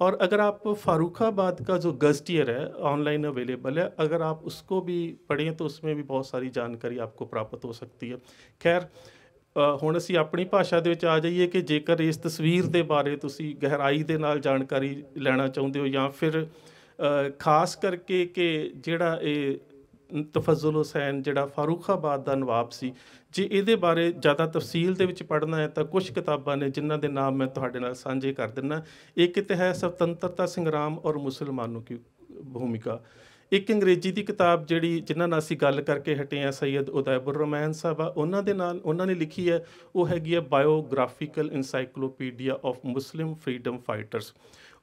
और अगर आप फ़ारुखाबाद का जो गज़टियर है ऑनलाइन अवेलेबल है, अगर आप उसको भी पढ़ें तो उसमें भी बहुत सारी जानकारी आपको प्राप्त हो सकती है। खैर, ਹੁਣ ਅਸੀਂ ਆਪਣੀ ਭਾਸ਼ਾ ਦੇ ਵਿੱਚ ਆ ਜਾਈਏ ਕਿ ਜੇਕਰ ਇਸ ਤਸਵੀਰ ਦੇ ਬਾਰੇ ਤੁਸੀਂ ਗਹਿਰਾਈ ਦੇ ਨਾਲ ਜਾਣਕਾਰੀ ਲੈਣਾ ਚਾਹੁੰਦੇ ਹੋ, ਜਾਂ ਫਿਰ ਖਾਸ ਕਰਕੇ ਕਿ ਜਿਹੜਾ ਇਹ ਤਫਜ਼ਲ ਹੁਸੈਨ ਜਿਹੜਾ ਫਾਰੂਖਾਬਾਦ ਦਾ ਨਵਾਬ ਸੀ, ਜੇ ਇਹਦੇ ਬਾਰੇ ਜ਼ਿਆਦਾ ਤਫਸੀਲ ਦੇ ਵਿੱਚ ਪੜ੍ਹਨਾ ਹੈ ਤਾਂ ਕੁਝ ਕਿਤਾਬਾਂ ਨੇ ਜਿਨ੍ਹਾਂ ਦੇ ਨਾਮ ਮੈਂ ਤੁਹਾਡੇ ਨਾਲ ਸਾਂਝੇ ਕਰ ਦਿੰਦਾ। ਇੱਕ ਤਾਂ ਹੈ ਸੁਤੰਤਰਤਾ ਸੰਗਰਾਮ ਔਰ ਮੁਸਲਮਾਨੋਂ ਕੀ ਭੂਮਿਕਾ। ਇੱਕ ਅੰਗਰੇਜ਼ੀ ਦੀ ਕਿਤਾਬ ਜਿਹੜੀ ਜਿਨ੍ਹਾਂ ਨਾਲ ਅਸੀਂ ਗੱਲ ਕਰਕੇ ਹਟੇ ਹਾਂ, ਸੈਯਦ ਉਦੈਬੁਰ ਰਹਿਮਾਨ ਸਾਹਿਬ ਆ, ਉਹਨਾਂ ਨੇ ਲਿਖੀ ਹੈ, ਉਹ ਹੈਗੀ ਹੈ biographical encyclopedia of Muslim freedom fighters.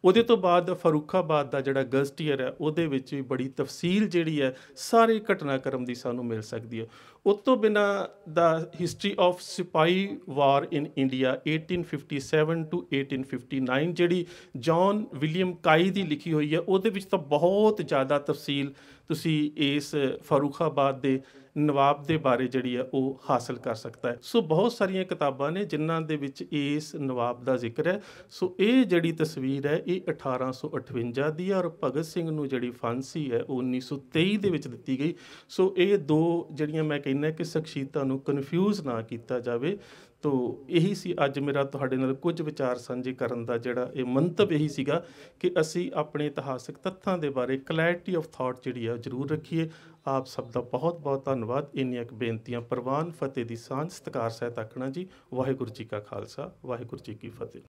ਉਹਦੇ ਤੋਂ ਬਾਅਦ ਫਾਰੂਖਾਬਾਦ ਦਾ ਜਿਹੜਾ ਗਜ਼ਟੀਅਰ ਹੈ ਉਹਦੇ ਵਿੱਚ ਵੀ ਬੜੀ ਤਫਸੀਲ ਜਿਹੜੀ ਹੈ ਸਾਰੇ ਘਟਨਾਕ੍ਰਮ ਦੀ ਸਾਨੂੰ ਮਿਲ ਸਕਦੀ ਹੈ। ਉਸ ਤੋਂ ਬਿਨਾਂ ਦਾ ਹਿਸਟਰੀ ਆਫ ਸਿਪਾਹੀ ਵਾਰ ਇਨ ਇੰਡੀਆ 1857 ਟੂ 1859 ਜਿਹੜੀ ਜੌਨ ਵਿਲੀਅਮ ਕਾਈ ਦੀ ਲਿਖੀ ਹੋਈ ਹੈ, ਉਹਦੇ ਵਿੱਚ ਤਾਂ ਬਹੁਤ ਜ਼ਿਆਦਾ ਤਫਸੀਲ ਤੁਸੀਂ ਇਸ ਫਾਰੂਖਾਬਾਦ ਦੇ ਨਵਾਬ ਦੇ ਬਾਰੇ ਜਿਹੜੀ ਹੈ ਉਹ ਹਾਸਲ ਕਰ ਸਕਦਾ ਹੈ। ਸੋ ਬਹੁਤ ਸਾਰੀਆਂ ਕਿਤਾਬਾਂ ਨੇ ਜਿਨ੍ਹਾਂ ਦੇ ਵਿੱਚ ਇਸ ਨਵਾਬ ਦਾ ਜ਼ਿਕਰ ਹੈ। ਸੋ ਇਹ ਜਿਹੜੀ ਤਸਵੀਰ ਹੈ ਇਹ 1858 ਦੀ ਹੈ, ਔਰ ਭਗਤ ਸਿੰਘ ਨੂੰ ਜਿਹੜੀ ਫਾਂਸੀ ਹੈ ਉਹ 1923 ਦੇ ਵਿੱਚ ਦਿੱਤੀ ਗਈ। ਸੋ ਇਹ ਦੋ ਜਿਹੜੀਆਂ ਮੈਂ ਕਹਿੰਦਾ ਕਿ ਸ਼ਖਸੀਅਤਾਂ ਨੂੰ ਕਨਫਿਊਜ਼ ਨਾ ਕੀਤਾ ਜਾਵੇ। ਤੋ ਇਹੀ ਸੀ ਅੱਜ ਮੇਰਾ ਤੁਹਾਡੇ ਨਾਲ ਕੁਝ ਵਿਚਾਰ ਸਾਂਝੇ ਕਰਨ ਦਾ ਜਿਹੜਾ ਇਹ ਮੰਤਵ ਇਹੀ ਸੀਗਾ ਕਿ ਅਸੀਂ ਆਪਣੇ ਇਤਿਹਾਸਕ ਤੱਥਾਂ ਦੇ ਬਾਰੇ ਕਲੈਰਿਟੀ ਆਫ ਥਾਟ ਜਿਹੜੀ ਆ ਜ਼ਰੂਰ ਰੱਖੀਏ। ਆਪ ਸਭ ਦਾ ਬਹੁਤ ਬਹੁਤ ਧੰਨਵਾਦ। ਇੰਨੀਆਂ ਕੁ ਬੇਨਤੀਆਂ ਪ੍ਰਵਾਨ। ਫਤਿਹ ਦੀ ਸਾਂਝ। ਸਤਿਕਾਰ ਸਹਿਤ ਆਖਣਾ ਜੀ। ਵਾਹਿਗੁਰੂ ਜੀ ਕਾ ਖਾਲਸਾ, ਵਾਹਿਗੁਰੂ ਜੀ ਕੀ ਫਤਿਹ।